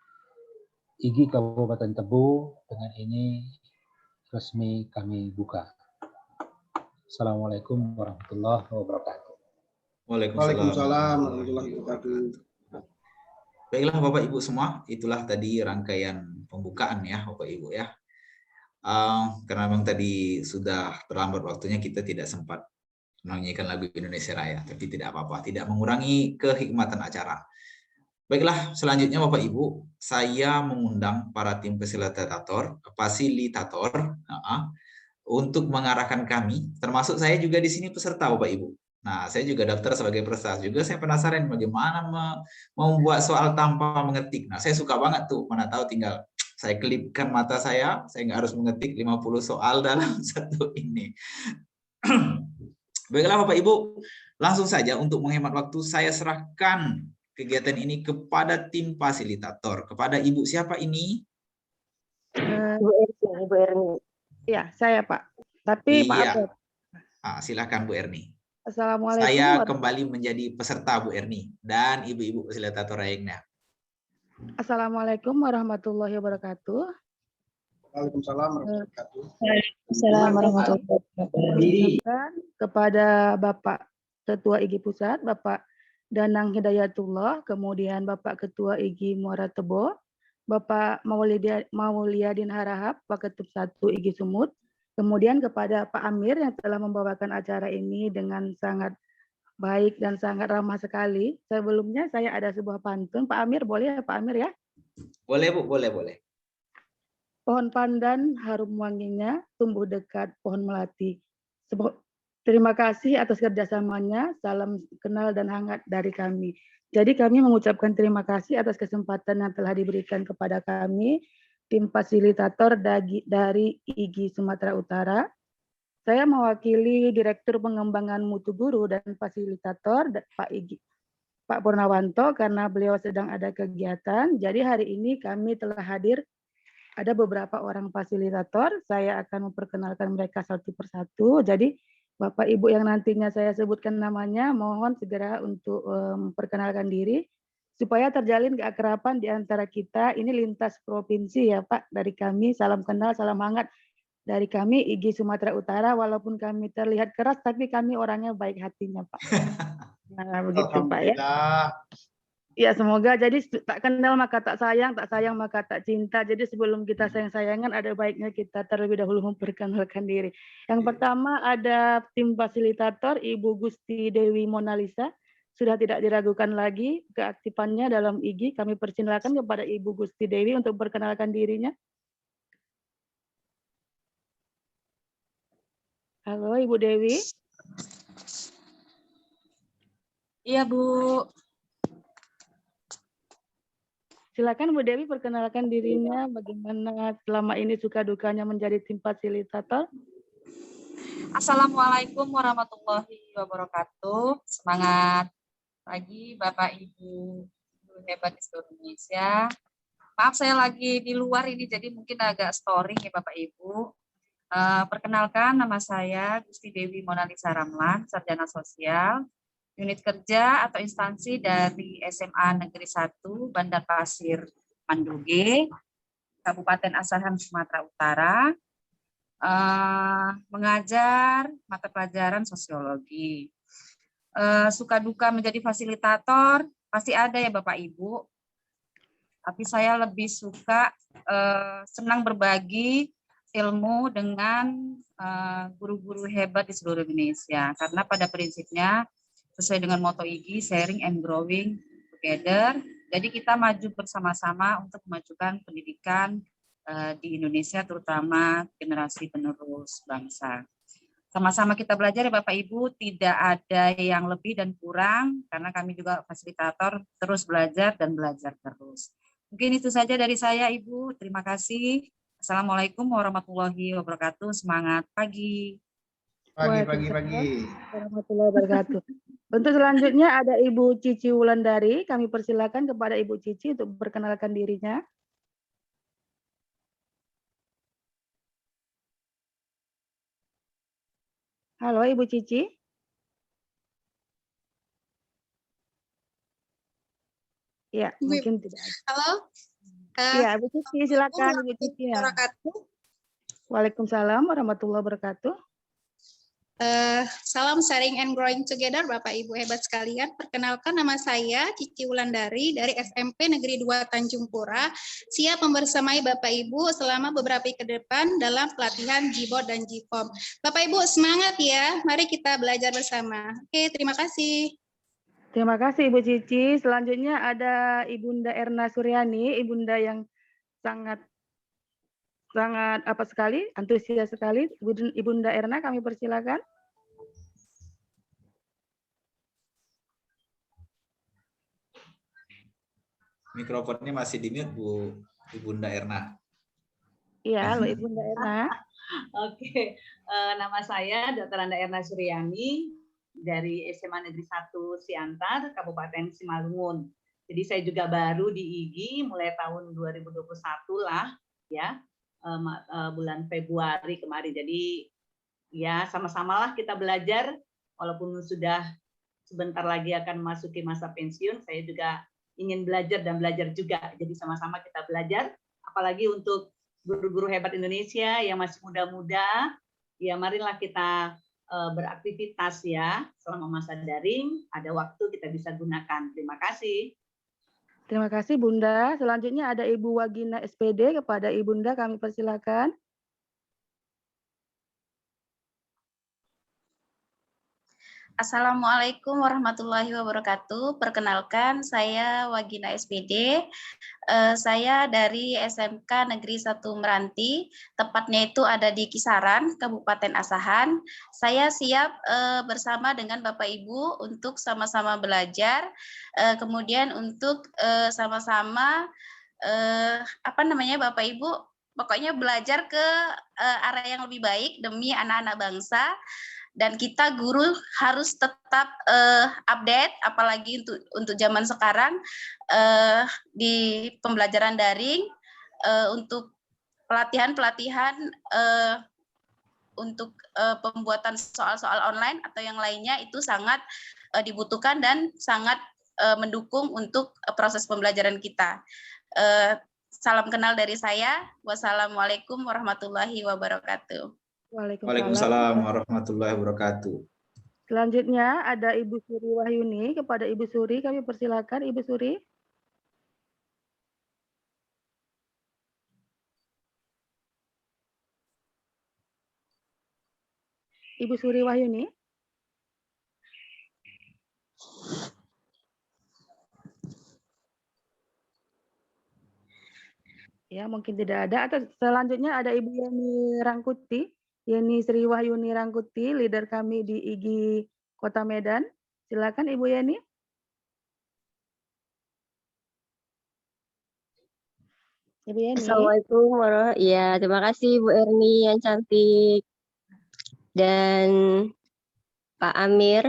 S8: IGI Kabupaten Tebo dengan ini resmi kami buka. Assalamualaikum warahmatullahi wabarakatuh.
S2: Waalaikumsalam warahmatullahi wabarakatuh.
S1: Baiklah Bapak Ibu semua, itulah tadi rangkaian pembukaan ya Bapak Ibu ya. Karena memang tadi sudah terlambat waktunya, kita tidak sempat menyanyikan lagu Indonesia Raya, tapi tidak apa-apa, tidak mengurangi kehikmatan acara. Baiklah, selanjutnya Bapak Ibu, saya mengundang para tim fasilitator untuk mengarahkan kami, termasuk saya juga di sini peserta Bapak Ibu. Nah, saya juga daftar sebagai peserta juga. Saya penasaran bagaimana membuat soal tanpa mengetik. Nah, saya suka banget tuh, mana tahu tinggal saya kelipkan mata saya nggak harus mengetik 50 soal dalam satu ini. Baiklah Bapak Ibu, langsung saja untuk menghemat waktu saya serahkan kegiatan ini kepada tim fasilitator. Kepada Ibu siapa ini?
S4: Ibu Erni. Ya, saya Pak. Tapi
S1: iya.
S4: Pak
S1: Silakan Bu Erni.
S4: Assalamualaikum.
S1: Saya kembali menjadi peserta Bu Erni dan ibu-ibu fasilitator lainnya.
S4: Assalamualaikum warahmatullahi wabarakatuh.
S2: Waalaikumsalam warahmatullahi wabarakatuh.
S5: Assalamualaikum warahmatullahi wabarakatuh.
S4: Kepada Bapak Ketua IGI Pusat, Bapak Danang Hidayatullah, kemudian Bapak Ketua IGI Muara Tebo, Bapak Mauliadin Harahap, Pak Ketub 1 IGI Sumut, kemudian kepada Pak Amir yang telah membawakan acara ini dengan sangat baik dan sangat ramah sekali. Sebelumnya saya ada sebuah pantun. Pak Amir, boleh ya Pak Amir ya?
S1: Boleh Bu, boleh.
S4: Pohon pandan harum wanginya tumbuh dekat pohon melati. Terima kasih atas kerjasamanya. Salam kenal dan hangat dari kami. Jadi kami mengucapkan terima kasih atas kesempatan yang telah diberikan kepada kami, tim fasilitator dari IGI Sumatera Utara. Saya mewakili Direktur Pengembangan Mutu Guru dan Fasilitator Pak Purnawanto karena beliau sedang ada kegiatan. Jadi hari ini kami telah hadir, ada beberapa orang fasilitator. Saya akan memperkenalkan mereka satu persatu. Jadi Bapak Ibu yang nantinya saya sebutkan namanya, mohon segera untuk memperkenalkan diri supaya terjalin keakraban di antara kita. Ini lintas provinsi ya Pak, dari kami salam kenal, salam hangat dari kami IGI Sumatera Utara. Walaupun kami terlihat keras, tapi kami orangnya baik hatinya Pak. Nah begitu Pak ya. Ya semoga jadi tak kenal maka tak sayang maka tak cinta. Jadi sebelum kita sayang-sayangan ada baiknya kita terlebih dahulu memperkenalkan diri. Yang pertama ada tim fasilitator Ibu Gusti Dewi Monalisa. Sudah tidak diragukan lagi keaktifannya dalam IGI. Kami persilakan kepada Ibu Gusti Dewi untuk memperkenalkan dirinya. Halo Ibu Dewi.
S9: Iya Bu.
S4: Silakan Bu Dewi perkenalkan dirinya, bagaimana selama ini suka dukanya menjadi tim fasilitator.
S9: Assalamualaikum warahmatullahi wabarakatuh. Semangat pagi Bapak Ibu guru hebat di seluruh Indonesia. Maaf saya lagi di luar ini jadi mungkin agak storing ya Bapak Ibu. Perkenalkan nama saya Gusti Dewi Monalisa Ramlan, Sarjana Sosial, unit kerja atau instansi dari SMA Negeri 1 Bandar Pasir Mandoge, Kabupaten Asahan Sumatera Utara, mengajar mata pelajaran sosiologi. Suka duka menjadi fasilitator pasti ada ya Bapak Ibu, tapi saya lebih suka senang berbagi ilmu dengan guru-guru hebat di seluruh Indonesia, karena pada prinsipnya sesuai dengan moto IGI, sharing and growing together. Jadi kita maju bersama-sama untuk memajukan pendidikan di Indonesia, terutama generasi penerus bangsa. Sama-sama kita belajar ya Bapak Ibu, tidak ada yang lebih dan kurang, karena kami juga fasilitator terus belajar dan belajar terus. Mungkin itu saja dari saya Ibu, terima kasih. Assalamualaikum warahmatullahi wabarakatuh, semangat pagi.
S2: Pagi.
S4: Warahmatullahi wabarakatuh. Untuk selanjutnya ada Ibu Cici Wulandari. Kami persilakan kepada Ibu Cici untuk memperkenalkan dirinya. Halo Ibu Cici. Ya, mungkin tidak.
S10: Halo.
S4: Ya, Ibu Cici silakan Ibu Cici. Ya. Waalaikumsalam warahmatullahi wabarakatuh.
S10: Salam sharing and growing together Bapak Ibu hebat sekalian. Perkenalkan nama saya Cici Wulandari dari SMP Negeri 2 Tanjung Pura. Siap membersamai Bapak Ibu selama beberapa ke depan dalam pelatihan G-Board dan G-Form. Bapak Ibu semangat ya. Mari kita belajar bersama. Oke, terima kasih.
S4: Terima kasih Ibu Cici. Selanjutnya ada Ibunda Erna Suryani, Ibunda yang sangat antusias sekali. Ibunda Erna, kami persilakan.
S1: Mikrofonnya masih di-mute Bu Ibunda Erna.
S4: Iya, halo Ibunda Erna.
S3: Oke, nama saya Dr. Anda Erna Suryani dari SMA Negeri 1 Siantar, Kabupaten Simalungun. Jadi saya juga baru di IGI mulai tahun 2021 lah, ya. Bulan Februari kemarin. Jadi ya sama-samalah kita belajar, walaupun sudah sebentar lagi akan memasuki masa pensiun, saya juga ingin belajar dan belajar juga. Jadi sama-sama kita belajar, apalagi untuk guru-guru hebat Indonesia yang masih muda-muda, ya marilah kita beraktivitas ya selama masa daring, ada waktu kita bisa gunakan. Terima kasih.
S4: Terima kasih Bunda. Selanjutnya ada Ibu Wagina SPD. Kepada Ibunda kami persilakan.
S11: Assalamualaikum warahmatullahi wabarakatuh. Perkenalkan, saya Wagina SPD. Saya dari SMK Negeri 1 Meranti, tepatnya itu ada di Kisaran, Kabupaten Asahan. Saya siap bersama dengan Bapak Ibu untuk sama-sama belajar, kemudian untuk sama-sama Bapak Ibu pokoknya belajar ke arah yang lebih baik demi anak-anak bangsa. Dan kita guru harus tetap update, apalagi untuk zaman sekarang di pembelajaran daring, untuk pelatihan-pelatihan untuk pembuatan soal-soal online atau yang lainnya itu sangat dibutuhkan dan sangat mendukung untuk proses pembelajaran kita. Salam kenal dari saya. Wassalamualaikum warahmatullahi wabarakatuh.
S1: Waalaikumsalam warahmatullahi wabarakatuh.
S4: Selanjutnya ada Ibu Suri Wahyuni. Kepada Ibu Suri kami persilakan, Ibu Suri. Ibu Suri Wahyuni. Ya, mungkin tidak ada. Atau selanjutnya ada Ibu Yeni Rangkuti. Yeni Sri Wahyuni Rangkuti, leader kami di IGI Kota Medan. Silakan Ibu Yeni. Ibu Yeni.
S5: Assalamualaikum warahmatullahi wabarakatuh. Ya, terima kasih Bu Erni yang cantik dan Pak Amir.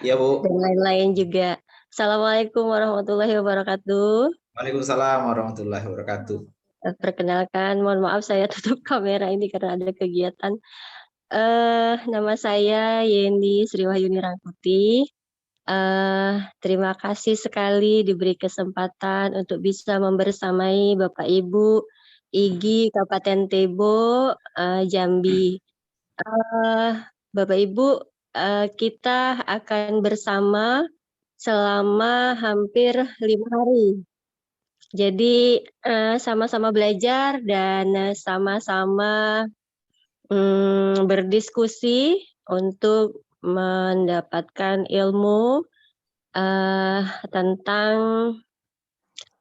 S1: Ya Bu.
S5: Dan lain-lain juga. Assalamualaikum warahmatullahi wabarakatuh.
S1: Waalaikumsalam warahmatullahi wabarakatuh.
S5: Perkenalkan, mohon maaf saya tutup kamera ini karena ada kegiatan. Nama saya Yeni Sri Wahyuni Rangkuti. Terima kasih sekali diberi kesempatan untuk bisa membersamai Bapak Ibu IGI Kabupaten Tebo, Jambi. Bapak Ibu, kita akan bersama selama hampir 5 hari. Jadi sama-sama belajar dan sama-sama berdiskusi untuk mendapatkan ilmu tentang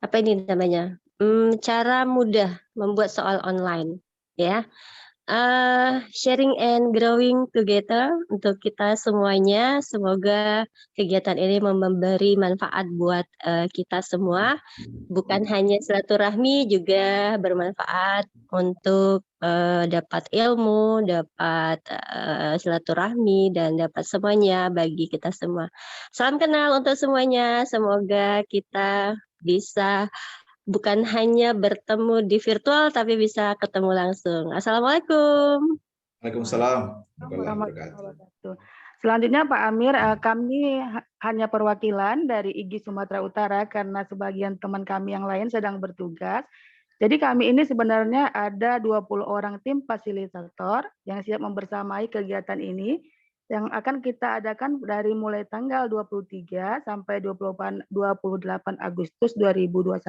S5: apa ini namanya, cara mudah membuat soal online, ya. Sharing and growing together untuk kita semuanya. Semoga kegiatan ini memberi manfaat buat kita semua. Bukan hanya silaturahmi, juga bermanfaat untuk dapat ilmu, dapat silaturahmi, dan dapat semuanya bagi kita semua. Salam kenal untuk semuanya. Semoga kita bisa bukan hanya bertemu di virtual, tapi bisa ketemu langsung. Assalamualaikum.
S1: Waalaikumsalam warahmatullahi wabarakatuh.
S4: Selanjutnya Pak Amir, kami hanya perwakilan dari IGI Sumatera Utara karena sebagian teman kami yang lain sedang bertugas. Jadi kami ini sebenarnya ada 20 orang tim fasilitator yang siap membersamai kegiatan ini yang akan kita adakan dari mulai tanggal 23 sampai 28 Agustus 2021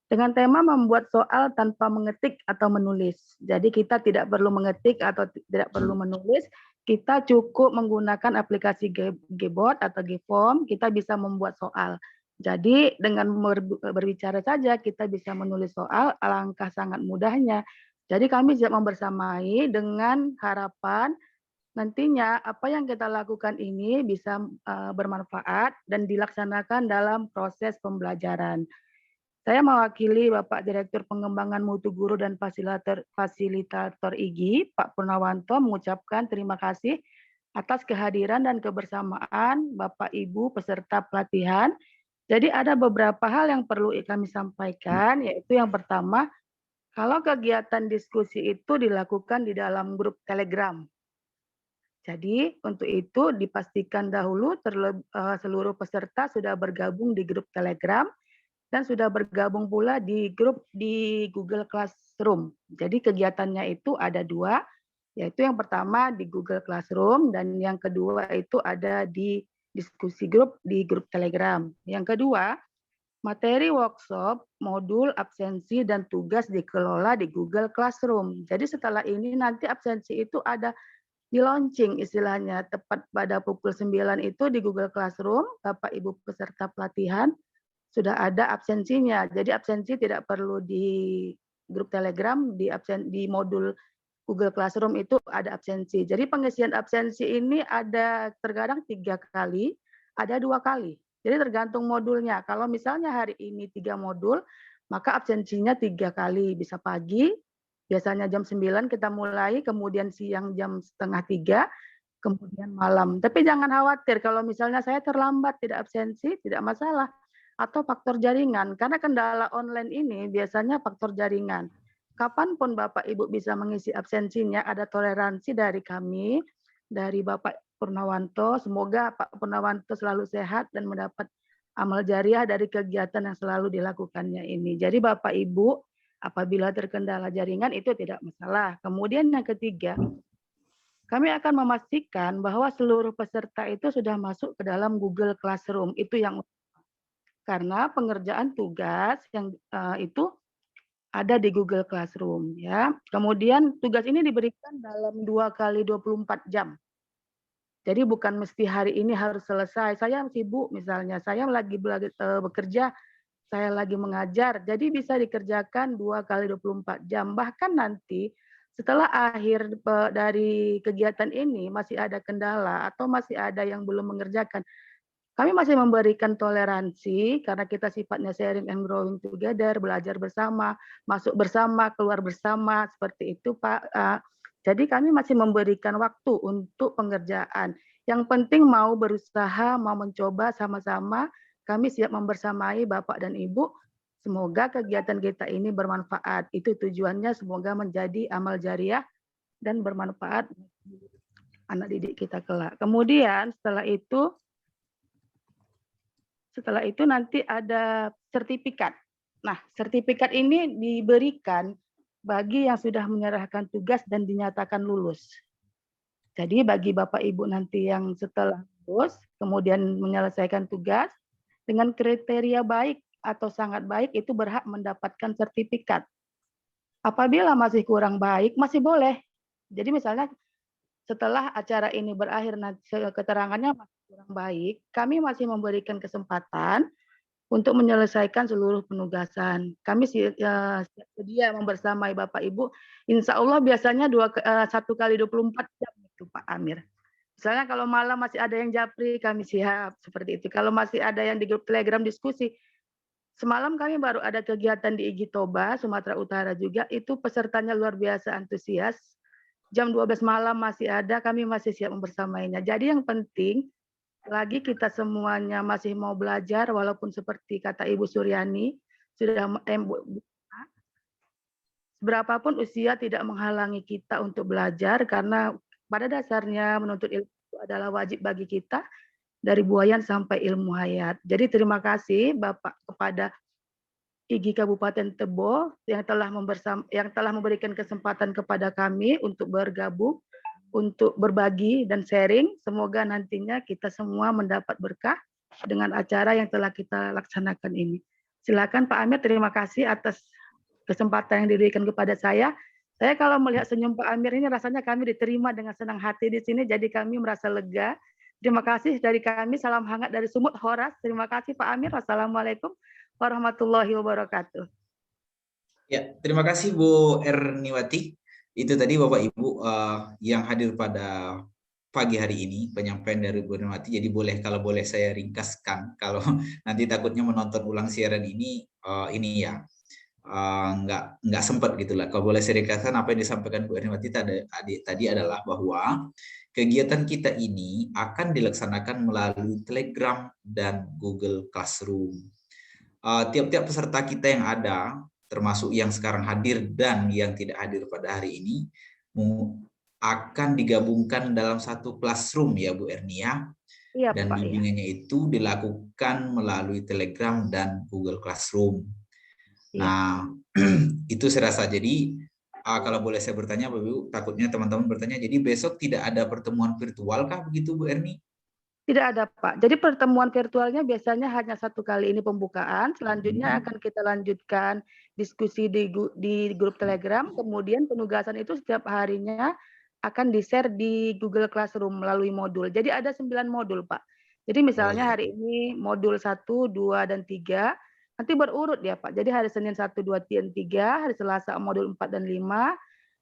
S4: dengan tema membuat soal tanpa mengetik atau menulis. Jadi kita tidak perlu mengetik atau tidak perlu menulis, kita cukup menggunakan aplikasi Gboard atau Gform, kita bisa membuat soal. Jadi dengan berbicara saja kita bisa menulis soal, alangkah sangat mudahnya. Jadi kami siap membersamai dengan harapan nantinya apa yang kita lakukan ini bisa bermanfaat dan dilaksanakan dalam proses pembelajaran. Saya mewakili Bapak Direktur Pengembangan Mutu Guru dan Fasilitator IGI, Pak Purnawanto, mengucapkan terima kasih atas kehadiran dan kebersamaan Bapak Ibu peserta pelatihan. Jadi ada beberapa hal yang perlu kami sampaikan, yaitu yang pertama, kalau kegiatan diskusi itu dilakukan di dalam grup Telegram. Jadi untuk itu dipastikan dahulu seluruh peserta sudah bergabung di grup Telegram dan sudah bergabung pula di grup di Google Classroom. Jadi kegiatannya itu ada 2, yaitu yang pertama di Google Classroom dan yang kedua itu ada di diskusi grup di grup Telegram. Yang kedua, materi workshop, modul, absensi, dan tugas dikelola di Google Classroom. Jadi setelah ini nanti absensi itu ada di launching istilahnya, tepat pada pukul 9 itu di Google Classroom, Bapak Ibu peserta pelatihan sudah ada absensinya. Jadi absensi tidak perlu di grup Telegram, di modul Google Classroom itu ada absensi. Jadi pengisian absensi ini ada terkadang 3 kali, ada 2 kali. Jadi tergantung modulnya. Kalau misalnya hari ini 3 modul, maka absensinya 3 kali, bisa pagi, biasanya jam 9 kita mulai, kemudian siang jam setengah 3, kemudian malam. Tapi jangan khawatir kalau misalnya saya terlambat tidak absensi, tidak masalah. Atau faktor jaringan, karena kendala online ini biasanya faktor jaringan. Kapanpun Bapak Ibu bisa mengisi absensinya, ada toleransi dari kami, dari Bapak Purnawanto. Semoga Pak Purnawanto selalu sehat dan mendapat amal jariah dari kegiatan yang selalu dilakukannya ini. Jadi Bapak Ibu, apabila terkendala jaringan itu tidak masalah. Kemudian yang ketiga, kami akan memastikan bahwa seluruh peserta itu sudah masuk ke dalam Google Classroom. Itu yang karena pengerjaan tugas yang itu ada di Google Classroom ya. Kemudian tugas ini diberikan dalam 2 kali 24 jam. Jadi bukan mesti hari ini harus selesai. Saya sibuk misalnya, saya lagi bekerja, saya lagi mengajar, jadi bisa dikerjakan 2 kali 24 jam. Bahkan nanti setelah akhir dari kegiatan ini masih ada kendala atau masih ada yang belum mengerjakan, kami masih memberikan toleransi karena kita sifatnya sharing and growing together, belajar bersama, masuk bersama, keluar bersama, seperti itu Pak. Jadi kami masih memberikan waktu untuk pengerjaan. Yang penting mau berusaha, mau mencoba sama-sama, kami siap membersamai Bapak dan Ibu. Semoga kegiatan kita ini bermanfaat. Itu tujuannya, semoga menjadi amal jariah dan bermanfaat anak didik kita kelak. Kemudian setelah itu nanti ada sertifikat. Nah, sertifikat ini diberikan bagi yang sudah menyerahkan tugas dan dinyatakan lulus. Jadi bagi Bapak Ibu nanti yang setelah lulus, kemudian menyelesaikan tugas, dengan kriteria baik atau sangat baik, itu berhak mendapatkan sertifikat. Apabila masih kurang baik, masih boleh. Jadi misalnya setelah acara ini berakhir, nanti keterangannya masih kurang baik, kami masih memberikan kesempatan untuk menyelesaikan seluruh penugasan. Kami siap sedia membersamai Bapak Ibu. Insya Allah biasanya 1 kali 24 jam itu Pak Amir. Misalnya kalau malam masih ada yang japri, kami siap seperti itu. Kalau masih ada yang di grup Telegram diskusi. Semalam kami baru ada kegiatan di Igi Toba, Sumatera Utara juga. Itu pesertanya luar biasa antusias. Jam 12 malam masih ada, kami masih siap membersamainya. Jadi yang penting, lagi kita semuanya masih mau belajar, walaupun seperti kata Ibu Suryani, sudah berapapun usia tidak menghalangi kita untuk belajar, karena pada dasarnya menuntut ilmu itu adalah wajib bagi kita, dari buayan sampai ilmu hayat. Jadi terima kasih Bapak kepada IGI Kabupaten Tebo yang telah memberikan kesempatan kepada kami untuk bergabung, untuk berbagi dan sharing. Semoga nantinya kita semua mendapat berkah dengan acara yang telah kita laksanakan ini. Silakan Pak Amir, terima kasih atas kesempatan yang diberikan kepada saya. Saya kalau melihat senyum Pak Amir ini rasanya kami diterima dengan senang hati di sini, jadi kami merasa lega. Terima kasih dari kami, salam hangat dari Sumut Horas. Terima kasih Pak Amir. Wassalamualaikum warahmatullahi wabarakatuh.
S1: Ya, terima kasih Bu Erniwati. Itu tadi Bapak Ibu yang hadir pada pagi hari ini, penyampaian dari Bu Erniwati. Jadi kalau boleh saya ringkaskan, kalau nanti takutnya menonton ulang siaran ini ya nggak sempat gitulah. Kalau boleh saya ringkaskan, apa yang disampaikan Bu Erniwati tadi adalah bahwa kegiatan kita ini akan dilaksanakan melalui Telegram dan Google Classroom. Tiap-tiap peserta kita yang ada, termasuk yang sekarang hadir dan yang tidak hadir pada hari ini, akan digabungkan dalam satu classroom ya Bu Erni ya. Iya, dan bimbingannya itu dilakukan melalui Telegram dan Google Classroom. Iya. Nah, itu saya rasa. Jadi kalau boleh saya bertanya Bapak Ibu, takutnya teman-teman bertanya, jadi besok tidak ada pertemuan virtual kah begitu Bu Erni? Tidak ada Pak. Jadi pertemuan virtualnya biasanya hanya 1 kali ini pembukaan, selanjutnya akan kita lanjutkan diskusi di grup Telegram, kemudian penugasan itu setiap harinya akan di-share di Google Classroom melalui modul. Jadi ada 9 modul Pak. Jadi misalnya hari ini modul 1, 2, dan 3, nanti berurut ya Pak. Jadi hari Senin 1, 2, 3, hari Selasa modul 4 dan 5,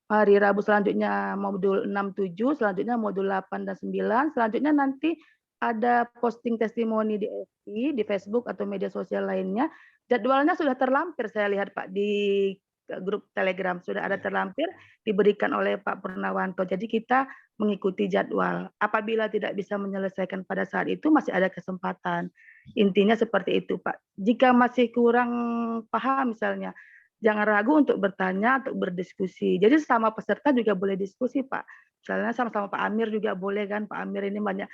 S1: hari Rabu selanjutnya modul 6, 7, selanjutnya modul 8 dan 9, selanjutnya nanti
S4: ada posting testimoni di FB, di Facebook atau media sosial lainnya, jadwalnya sudah terlampir saya lihat Pak di grup Telegram sudah ada terlampir diberikan oleh Pak Purnawanto. Jadi kita mengikuti jadwal. Apabila tidak bisa menyelesaikan pada saat itu masih ada kesempatan. Intinya seperti itu Pak. Jika masih kurang paham misalnya, jangan ragu untuk bertanya, untuk berdiskusi. Jadi sama peserta juga boleh diskusi Pak. Misalnya sama-sama Pak Amir juga boleh kan. Pak Amir ini banyak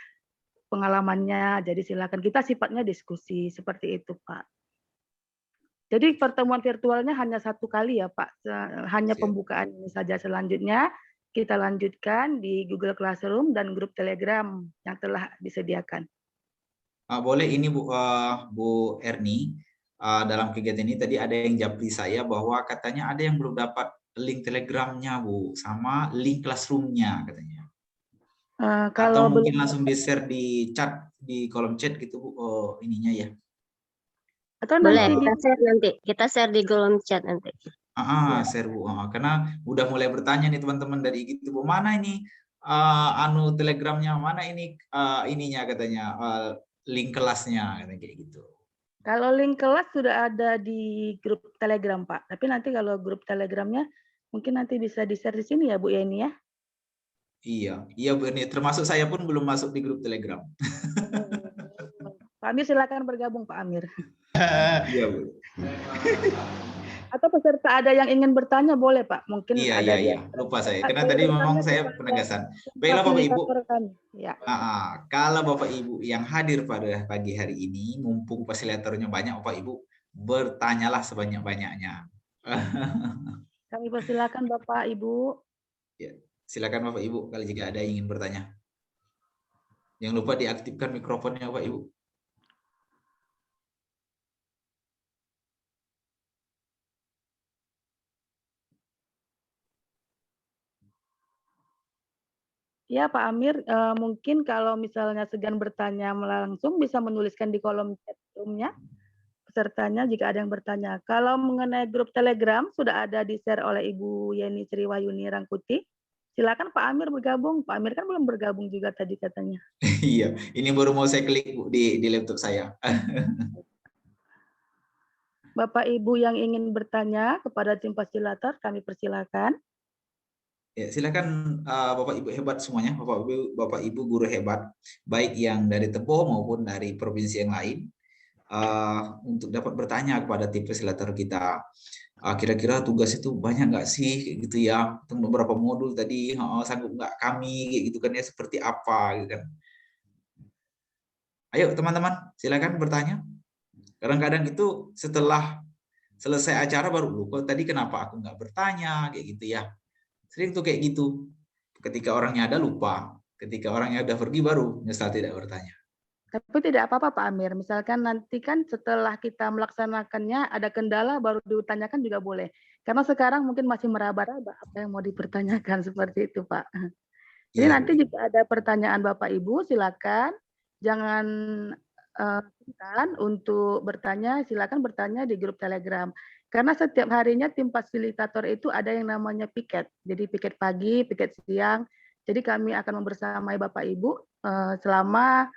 S4: pengalamannya, jadi silakan. Kita sifatnya diskusi seperti itu, Pak. Jadi pertemuan virtualnya hanya 1 kali ya, Pak. Hanya pembukaan ini saja. Selanjutnya kita lanjutkan di Google Classroom dan grup Telegram yang telah disediakan.
S1: Boleh ini Bu Erni, dalam kegiatan ini tadi ada yang japri saya bahwa katanya ada yang belum dapat link Telegramnya Bu, sama link Classroom-nya katanya.
S4: Kalau
S1: atau mungkin
S4: belum
S1: langsung di-share di chat, di kolom chat gitu Bu, ininya ya.
S4: atau
S5: Boleh,
S4: nanti
S5: kita share nanti. Kita share di kolom chat nanti.
S1: Share Bu. Karena udah mulai bertanya nih teman-teman dari gitu Bu, mana ini Telegramnya, mana ini ininya katanya link kelasnya katanya kayak gitu.
S4: Kalau link kelas sudah ada di grup Telegram, Pak. Tapi nanti kalau grup Telegramnya mungkin nanti bisa di-share di sini ya, Bu Yeni ya.
S1: Iya Bu Erni, termasuk saya pun belum masuk di grup Telegram.
S4: Pak Amir silakan bergabung, Pak Amir.
S1: Iya Bu.
S4: Atau peserta ada yang ingin bertanya boleh Pak, mungkin ada
S1: Iya, lupa saya. Karena tadi memang saya penegasan. Baiklah Bapak Ibu.
S4: Ya.
S1: Kalau Bapak Ibu yang hadir pada pagi hari ini, mumpung fasilitatornya banyak Bapak Ibu, bertanyalah sebanyak-banyaknya.
S4: Kami persilakan Bapak Ibu.
S1: Ya, silakan Bapak Ibu kalau jika ada yang ingin bertanya. Jangan lupa diaktifkan mikrofonnya Bapak Ibu.
S4: Ya Pak Amir, mungkin kalau misalnya segan bertanya langsung bisa menuliskan di kolom chat room-nya pesertanya jika ada yang bertanya. Kalau mengenai grup Telegram sudah ada di-share oleh Ibu Yeni Sriwayuni Rangkuti. Silakan Pak Amir bergabung. Pak Amir kan belum bergabung juga tadi katanya.
S1: Iya, ini baru mau saya klik Bu di laptop saya.
S4: Bapak Ibu yang ingin bertanya kepada tim fasilitator kami persilakan.
S1: Ya, silakan Bapak Ibu hebat semuanya, Bapak Ibu guru hebat, baik yang dari Tebo maupun dari provinsi yang lain, untuk dapat bertanya kepada tim fasilitator kita. Kira-kira tugas itu banyak nggak sih, gitu ya? Untuk beberapa modul tadi sanggup nggak kami, gitu kan ya? Seperti apa, gitu kan? Ayo teman-teman, silakan bertanya. Kadang-kadang itu setelah selesai acara baru lupa tadi kenapa aku nggak bertanya, kayak gitu ya. Sering tuh kayak gitu. Ketika orangnya ada lupa, ketika orangnya udah pergi baru nyesal tidak bertanya.
S4: Tapi tidak apa-apa Pak Amir, misalkan nanti kan setelah kita melaksanakannya ada kendala baru ditanyakan juga boleh. Karena sekarang mungkin masih meraba-raba apa yang mau dipertanyakan seperti itu Pak. Jadi nanti jika ada pertanyaan Bapak Ibu silakan, jangan sungkan untuk bertanya, silakan bertanya di grup Telegram. Karena setiap harinya tim fasilitator itu ada yang namanya piket. Jadi piket pagi, piket siang. Jadi kami akan membersamai Bapak Ibu selama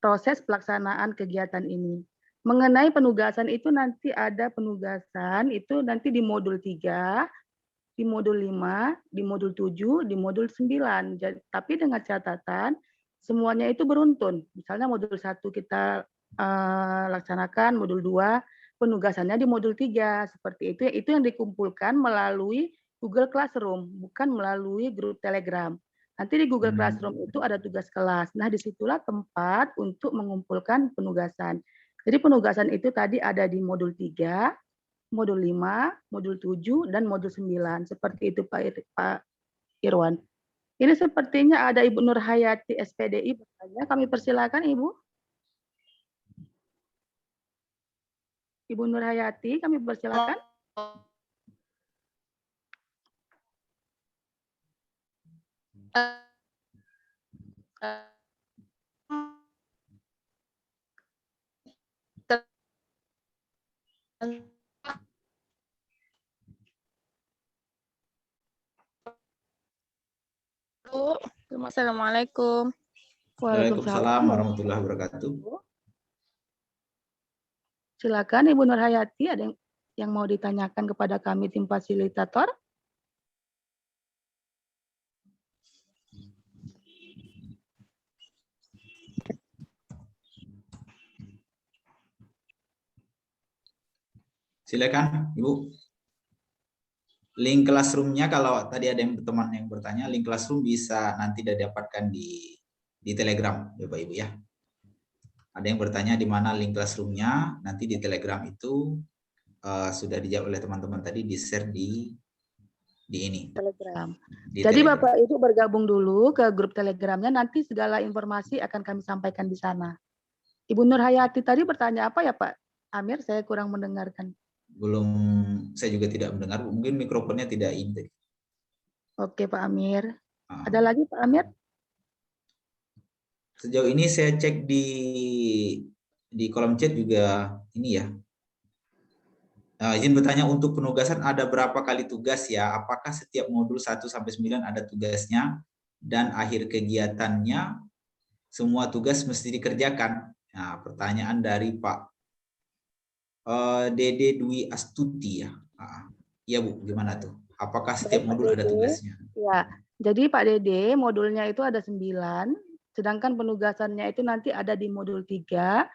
S4: proses pelaksanaan kegiatan ini. Mengenai penugasan itu nanti ada penugasan itu nanti di modul 3, di modul 5, di modul 7, di modul 9. Tapi dengan catatan semuanya itu beruntun. Misalnya modul 1 kita laksanakan, modul 2 penugasannya di modul 3. Seperti itu. Itu yang dikumpulkan melalui Google Classroom, bukan melalui grup Telegram. Nanti di Google Classroom itu ada tugas kelas. Nah, disitulah tempat untuk mengumpulkan penugasan. Jadi penugasan itu tadi ada di modul 3, modul 5, modul 7, dan modul 9. Seperti itu Pak Irwan. Ini sepertinya ada Ibu Nur Hayati SPDI bertanya. Kami persilakan Ibu. Ibu Nur Hayati, kami persilakan.
S12: Assalamualaikum.
S1: Waalaikumsalam warahmatullahi wabarakatuh.
S4: Silakan Ibu Nurhayati, ada yang mau ditanyakan kepada kami tim fasilitator?
S1: Silakan Ibu. Link classroom-nya kalau tadi ada teman yang bertanya, link classroom bisa nanti didapatkan di Telegram, Bapak Ibu ya. Ada yang bertanya di mana link classroom-nya, nanti di Telegram itu sudah dijawab oleh teman-teman tadi, di-share di ini.
S4: Telegram.
S1: Di
S4: Jadi
S1: Telegram.
S4: Bapak Ibu bergabung dulu ke grup Telegramnya, nanti segala informasi akan kami sampaikan di sana. Ibu Nurhayati tadi bertanya apa ya Pak Amir? Saya kurang mendengarkan.
S1: Belum, saya juga tidak mendengar, mungkin mikrofonnya tidak intens.
S4: Oke Pak Amir. Ada lagi Pak Amir?
S1: Sejauh ini saya cek di kolom chat juga ini ya. Izin bertanya, untuk penugasan ada berapa kali tugas ya? Apakah setiap modul 1 sampai 9 ada tugasnya dan akhir kegiatannya semua tugas mesti dikerjakan? Nah, pertanyaan dari Pak Dede Dwi Astuti ya. Iya Bu, gimana tuh? Apakah setiap modul ada tugasnya?
S4: Ya, jadi Pak Dede modulnya itu ada 9, sedangkan penugasannya itu nanti ada di modul 3,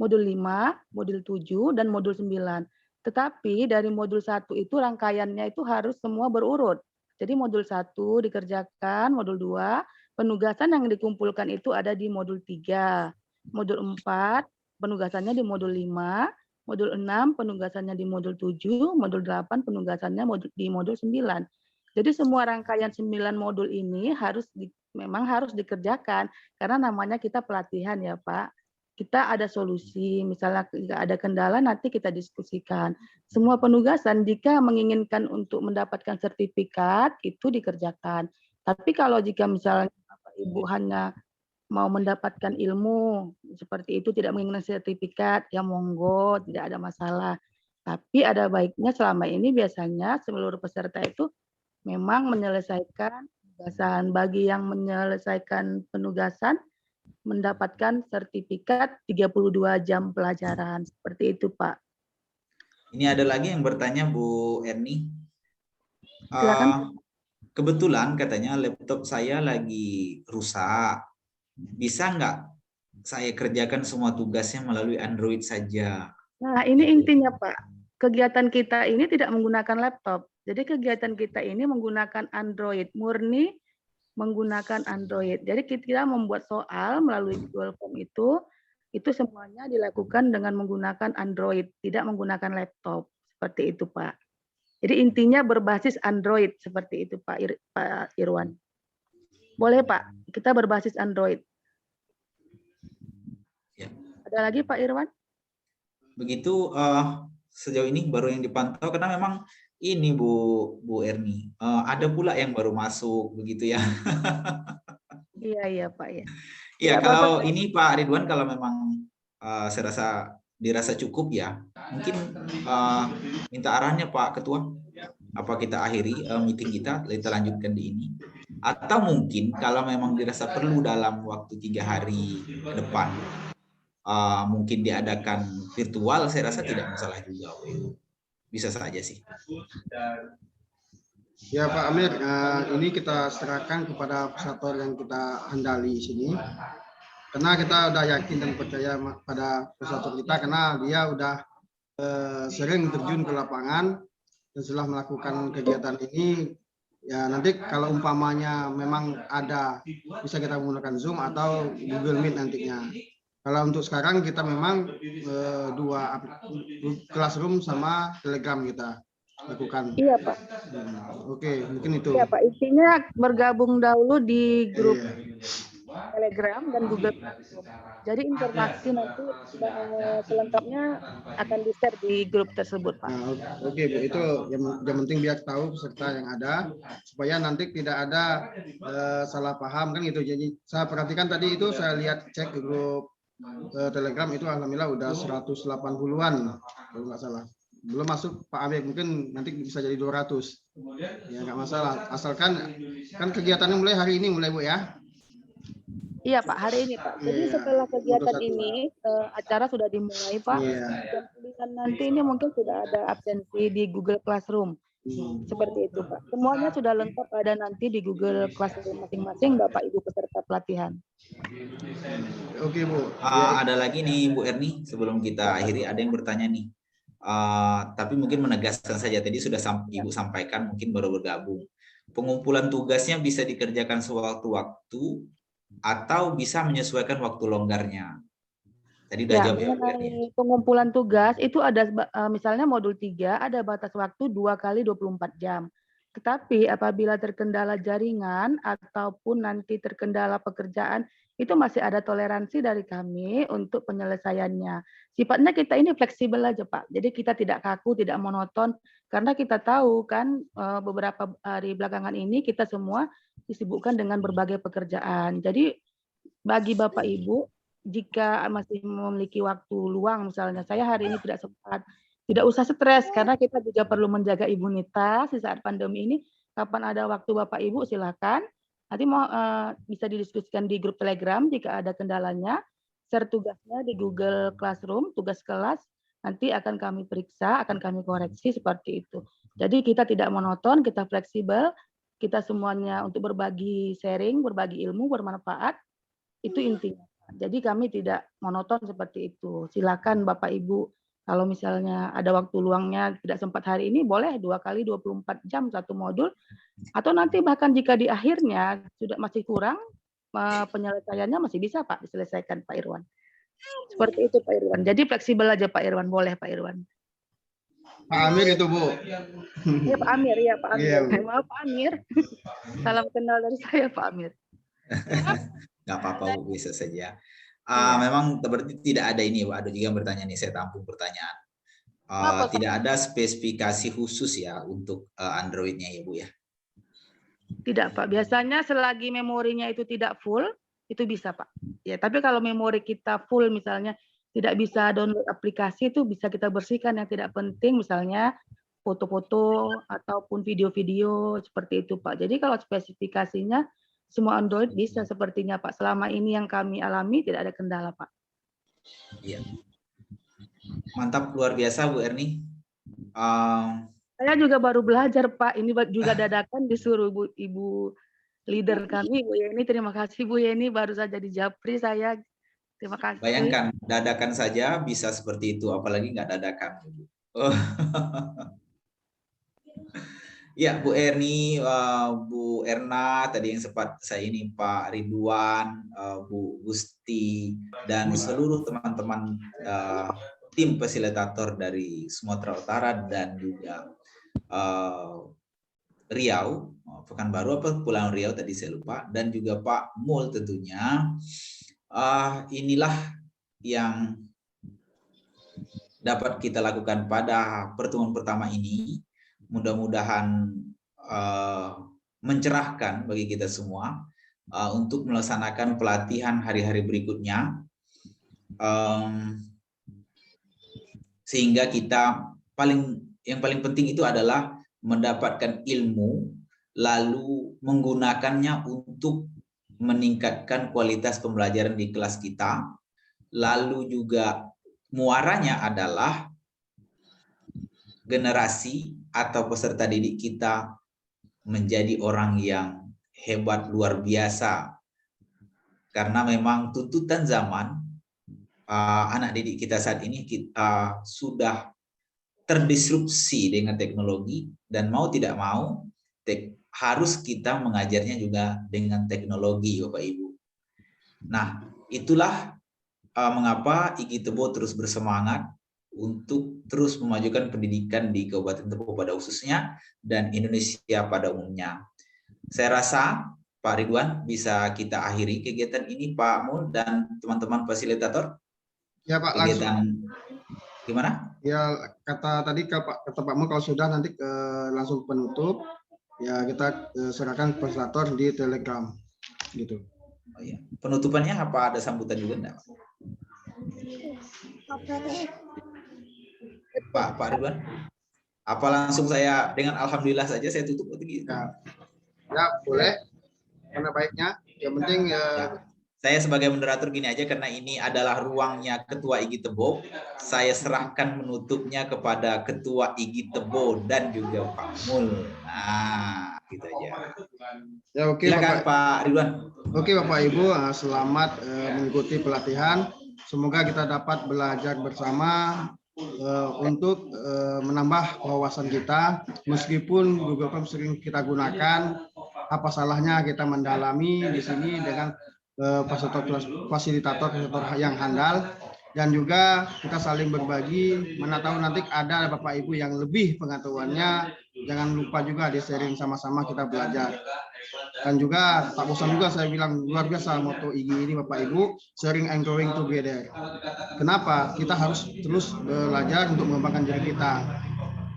S4: modul 5, modul 7, dan modul 9. Tetapi dari modul 1 itu rangkaiannya itu harus semua berurut. Jadi modul 1 dikerjakan, modul 2, penugasan yang dikumpulkan itu ada di modul 3, modul 4, penugasannya di modul 5, modul 6 penugasannya di modul 7, modul 8 penugasannya di modul 9. Jadi semua rangkaian 9 modul ini memang harus dikerjakan karena namanya kita pelatihan ya Pak. Kita ada solusi, misalnya ada kendala nanti kita diskusikan. Semua penugasan jika menginginkan untuk mendapatkan sertifikat itu dikerjakan. Tapi kalau jika misalnya Bapak Ibu hanya mau mendapatkan ilmu seperti itu, tidak menginginkan sertifikat, ya monggo, tidak ada masalah. Tapi ada baiknya selama ini biasanya seluruh peserta itu memang menyelesaikan penugasan. Bagi yang menyelesaikan penugasan, mendapatkan sertifikat 32 jam pelajaran. Seperti itu, Pak.
S1: Ini ada lagi yang bertanya Bu Erni.
S4: Silakan.
S1: Kebetulan katanya laptop saya lagi rusak. Bisa nggak saya kerjakan semua tugasnya melalui Android saja?
S4: Nah, ini intinya Pak. Kegiatan kita ini tidak menggunakan laptop. Jadi kegiatan kita ini menggunakan Android, murni menggunakan Android. Jadi kita membuat soal melalui Google Form itu semuanya dilakukan dengan menggunakan Android, tidak menggunakan laptop. Seperti itu Pak. Jadi intinya berbasis Android, seperti itu Pak Irwan. Boleh Pak, kita berbasis Android.
S1: Ya.
S4: Ada lagi Pak Irwan?
S1: Begitu sejauh ini baru yang dipantau karena memang ini Bu Erni ada pula yang baru masuk begitu ya.
S4: Iya Pak ya.
S1: Iya kalau ini Pak Ridwan kalau memang saya dirasa cukup ya mungkin minta arahnya Pak Ketua. Apa kita akhiri meeting kita lanjutkan di ini atau mungkin kalau memang dirasa perlu dalam waktu 3 hari ke depan mungkin diadakan virtual, saya rasa tidak masalah juga. Bisa saja sih.
S2: Ya Pak Amir, ini kita serahkan kepada peserta yang kita handali di sini. Karena kita udah yakin dan percaya pada peserta kita karena dia udah sering terjun ke lapangan dan setelah melakukan kegiatan ini ya nanti kalau umpamanya memang ada bisa kita menggunakan Zoom atau Google Meet nantinya. Kalau untuk sekarang kita memang 2 Classroom sama Telegram kita lakukan.
S4: Iya Pak.
S2: Oke, mungkin itu.
S4: Iya Pak, intinya bergabung dahulu di grup Telegram dan Google. Jadi informasi nanti selengkapnya akan di-share di grup tersebut Pak.
S2: Nah, oke Bu, itu yang penting biar tahu peserta yang ada supaya nanti tidak ada salah paham kan gitu. Jadi saya perhatikan tadi itu saya lihat cek di grup Telegram itu alhamdulillah udah 180-an kalau nggak salah. Belum masuk Pak Amir, mungkin nanti bisa jadi 200. Ya nggak masalah, asalkan kan kegiatannya mulai hari ini mulai Bu ya.
S4: Iya Pak, hari ini Pak. Jadi
S2: Iya,
S4: setelah
S2: moto
S4: kegiatan
S2: 1.
S4: ini, acara sudah dimulai Pak.
S2: Iya.
S4: Dan pilihan nanti ini mungkin sudah ada absensi di Google Classroom. Seperti itu Pak. Semuanya sudah lengkap ada nanti di Google Classroom masing-masing Bapak Ibu peserta pelatihan.
S2: Oke Bu.
S1: Ada lagi nih Bu Erni, sebelum kita akhiri ada yang bertanya nih. Tapi mungkin menegaskan saja, tadi sudah Ibu sampaikan, mungkin baru bergabung. Pengumpulan tugasnya bisa dikerjakan sewaktu-waktu atau bisa menyesuaikan waktu longgarnya. Tadi udah jawab ya.
S4: Mengenai pengumpulan tugas itu ada misalnya modul 3 ada batas waktu 2 kali 24 jam. Tetapi apabila terkendala jaringan ataupun nanti terkendala pekerjaan, itu masih ada toleransi dari kami untuk penyelesaiannya. Sifatnya kita ini fleksibel aja Pak. Jadi kita tidak kaku, tidak monoton, karena kita tahu kan beberapa hari belakangan ini kita semua disibukkan dengan berbagai pekerjaan. Jadi bagi Bapak Ibu, jika masih memiliki waktu luang misalnya, saya hari ini tidak sempat, tidak usah stres karena kita juga perlu menjaga imunitas di saat pandemi ini. Kapan ada waktu Bapak Ibu silakan. Nanti mau bisa didiskusikan di grup Telegram jika ada kendalanya. Share tugasnya di Google Classroom, tugas kelas nanti akan kami periksa, akan kami koreksi seperti itu. Jadi kita tidak monoton, kita fleksibel, kita semuanya untuk berbagi sharing, berbagi ilmu bermanfaat. Itu intinya. Jadi kami tidak monoton seperti itu. Silakan Bapak Ibu, kalau misalnya ada waktu luangnya tidak sempat hari ini, boleh 2 kali 24 jam satu modul. Atau nanti bahkan jika di akhirnya sudah masih kurang, penyelesaiannya masih bisa Pak diselesaikan Pak Irwan. Seperti itu Pak Irwan. Jadi fleksibel aja Pak Irwan, boleh Pak Irwan.
S2: Pak Amir itu Bu.
S4: Iya Pak Amir, ya Pak Amir.
S2: Iya,
S4: Maaf Pak Amir. Salam kenal dari saya Pak Amir.
S1: Nggak apa-apa Bu, bisa saja. Memang berarti tidak ada ini, ada juga yang bertanya nih, saya tampung pertanyaan. Tidak ada spesifikasi khusus ya untuk Android-nya ya Bu ya?
S4: Tidak Pak, biasanya selagi memorinya itu tidak full, itu bisa Pak. Ya, tapi kalau memori kita full misalnya tidak bisa download aplikasi, itu bisa kita bersihkan yang tidak penting, misalnya foto-foto ataupun video-video seperti itu Pak. Jadi kalau spesifikasinya semua Android bisa sepertinya Pak. Selama ini yang kami alami tidak ada kendala Pak.
S1: Iya. Mantap, luar biasa Bu Erni.
S4: Saya juga baru belajar Pak. Ini juga dadakan disuruh Ibu leader kami Bu Yeni. Terima kasih Bu Yeni, baru saja di Japri saya. Terima kasih.
S1: Bayangkan dadakan saja bisa seperti itu, apalagi nggak dadakan. Ya, Bu Erni, Bu Erna, tadi yang sempat saya ini Pak Ridwan, Bu Gusti, dan seluruh teman-teman tim fasilitator dari Sumatera Utara dan juga Riau, Pekanbaru apa Pulau Riau tadi saya lupa, dan juga Pak Mul tentunya. Inilah yang dapat kita lakukan pada pertemuan pertama ini. Mudah-mudahan mencerahkan bagi kita semua untuk melaksanakan pelatihan hari-hari berikutnya, sehingga kita yang paling penting itu adalah mendapatkan ilmu lalu menggunakannya untuk meningkatkan kualitas pembelajaran di kelas kita, lalu juga muaranya adalah generasi atau peserta didik kita menjadi orang yang hebat luar biasa, karena memang tuntutan zaman anak didik kita saat ini sudah terdisrupsi dengan teknologi, dan mau tidak mau harus kita mengajarnya juga dengan teknologi Bapak Ibu. Nah, itulah mengapa IGI Tebo terus bersemangat untuk terus memajukan pendidikan di Kabupaten Tebo pada khususnya dan Indonesia pada umumnya. Saya rasa Pak Ridwan bisa kita akhiri kegiatan ini Pak Mul dan teman-teman fasilitator.
S2: Ya Pak,
S1: kegiatan langsung. Gimana?
S2: Ya kata Pak Mul kalau sudah nanti langsung penutup ya kita serahkan fasilitator di Telegram gitu.
S1: Oh, iya. Penutupannya apa, ada sambutan juga enggak? Pak Ridwan, apa langsung saya dengan alhamdulillah saja saya tutup gitu?
S2: Ya boleh, karena baiknya. Yang penting
S1: saya sebagai moderator gini aja, karena ini adalah ruangnya Ketua IGI Tebo, saya serahkan menutupnya kepada Ketua IGI Tebo dan juga Pak Mul. Nah, gitu aja.
S2: Ya, oke,
S1: Silakan Pak Ridwan.
S2: Oke Bapak Ibu, selamat mengikuti pelatihan. Semoga kita dapat belajar bersama untuk menambah wawasan kita. Meskipun Google Form sering kita gunakan, apa salahnya kita mendalami di sini dengan fasilitator yang handal, dan juga kita saling berbagi. Mana tahu nanti ada Bapak Ibu yang lebih pengetahuannya, jangan lupa juga di sharing sama-sama kita belajar. Dan juga tak bosan juga saya bilang, luar biasa moto IGI ini Bapak Ibu, sharing and growing together. Kenapa? Kita harus terus belajar untuk mengembangkan diri kita.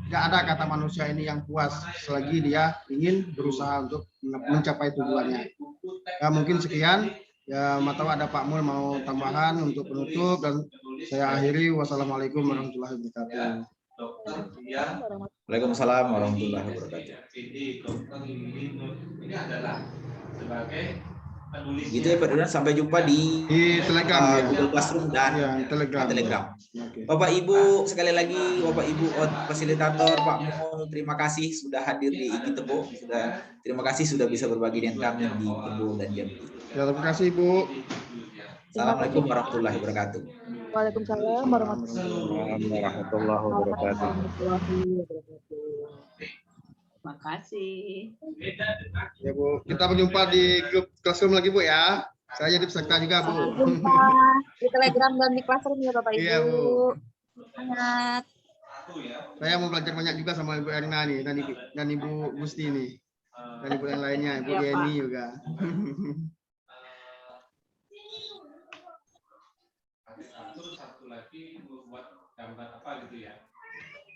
S2: Tidak ada kata manusia ini yang puas selagi dia ingin berusaha untuk mencapai tujuannya. Ya, mungkin sekian. Ya, tahu ada Pak Mul mau tambahan untuk penutup, dan saya akhiri. Wassalamualaikum warahmatullahi wabarakatuh.
S1: Waalaikumsalam warahmatullahi wabarakatuh.
S12: Ini adalah sebagai penulis.
S1: Gitu ya Pak Ridwan, sampai jumpa di
S2: Telegram,
S1: Google Classroom dan Telegram.
S2: Okay.
S1: Bapak Ibu, sekali lagi Bapak Ibu fasilitator Pak Mul, terima kasih sudah hadir di IGI Tebo. Terima kasih sudah bisa berbagi dengan kami di Tebo dan Jambi.
S2: Ya, terima kasih Bu.
S1: Assalamualaikum warahmatullahi wabarakatuh.
S4: Waalaikumsalam warahmatullahi
S8: wabarakatuh.
S3: Terima kasih.
S2: Ya Bu, kita berjumpa di grup Classroom lagi Bu ya. Saya jadi peserta juga Bu.
S9: Sampai jumpa di Telegram dan di Classroom ya Bapak Ibu.
S2: Iya Bu.
S9: Semangat.
S2: Saya mau belajar banyak juga sama Ibu Erna nih, dan Ibu Gusti nih, dan Ibu yang lainnya, Ibu Yeni juga.
S12: Satu lagi membuat gambar apa gitu ya.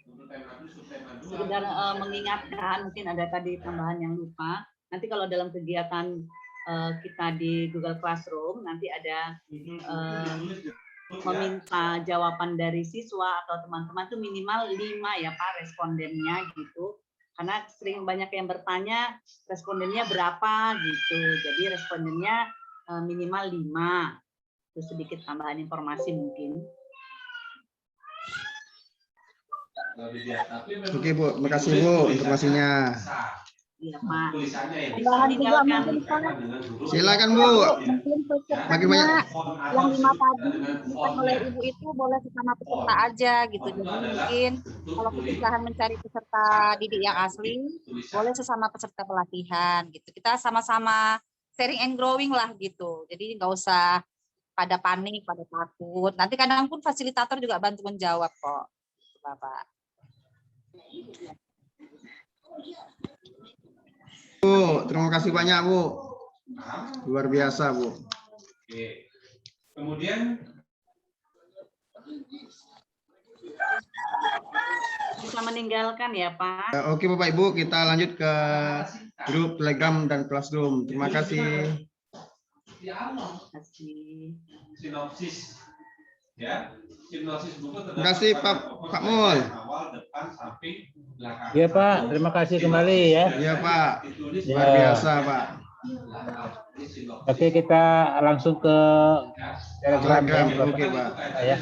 S12: Untuk tema itu subtema 2.
S3: Sekedar mengingatkan, mungkin ada tadi tambahan yang lupa. Nanti kalau dalam kegiatan kita di Google Classroom, nanti ada meminta jawaban dari siswa atau teman-teman itu minimal 5 ya Pak respondennya gitu. Karena sering banyak yang bertanya respondennya berapa gitu. Jadi respondennya minimal 5. Itu sedikit tambahan informasi mungkin.
S2: Oke Bu, terima kasih Bu informasinya.
S3: Iya Pak.
S9: Tambahan juga mungkin Pak.
S2: Silakan Bu.
S9: Mungkin
S2: Makin banyak.
S9: yang 5 tadi disampaikan oleh Ibu itu boleh sesama peserta aja gitu. Jadi mungkin kalau kesusahan mencari peserta didik yang asli, boleh sesama peserta pelatihan gitu. Kita sama-sama sharing and growing lah gitu. Jadi nggak usah pada panik, pada takut. Nanti kadang pun fasilitator juga bantu menjawab kok, Bapak.
S2: Bu, terima kasih banyak Bu. Luar biasa Bu.
S12: Oke. Kemudian
S3: Bisa meninggalkan ya Pak.
S2: Oke Bapak Ibu, kita lanjut ke grup Telegram dan Classroom. Terima kasih.
S12: Sinopsis ya, sinopsis buku.
S2: Terima kasih Pak Mul.
S12: Awal, depan, samping, belakang.
S8: Ya Pak, terima kasih kembali ya.
S2: Iya Pak, luar biasa Pak.
S8: Oke, kita langsung ke Telegram.
S2: Oke Pak.
S8: Ya.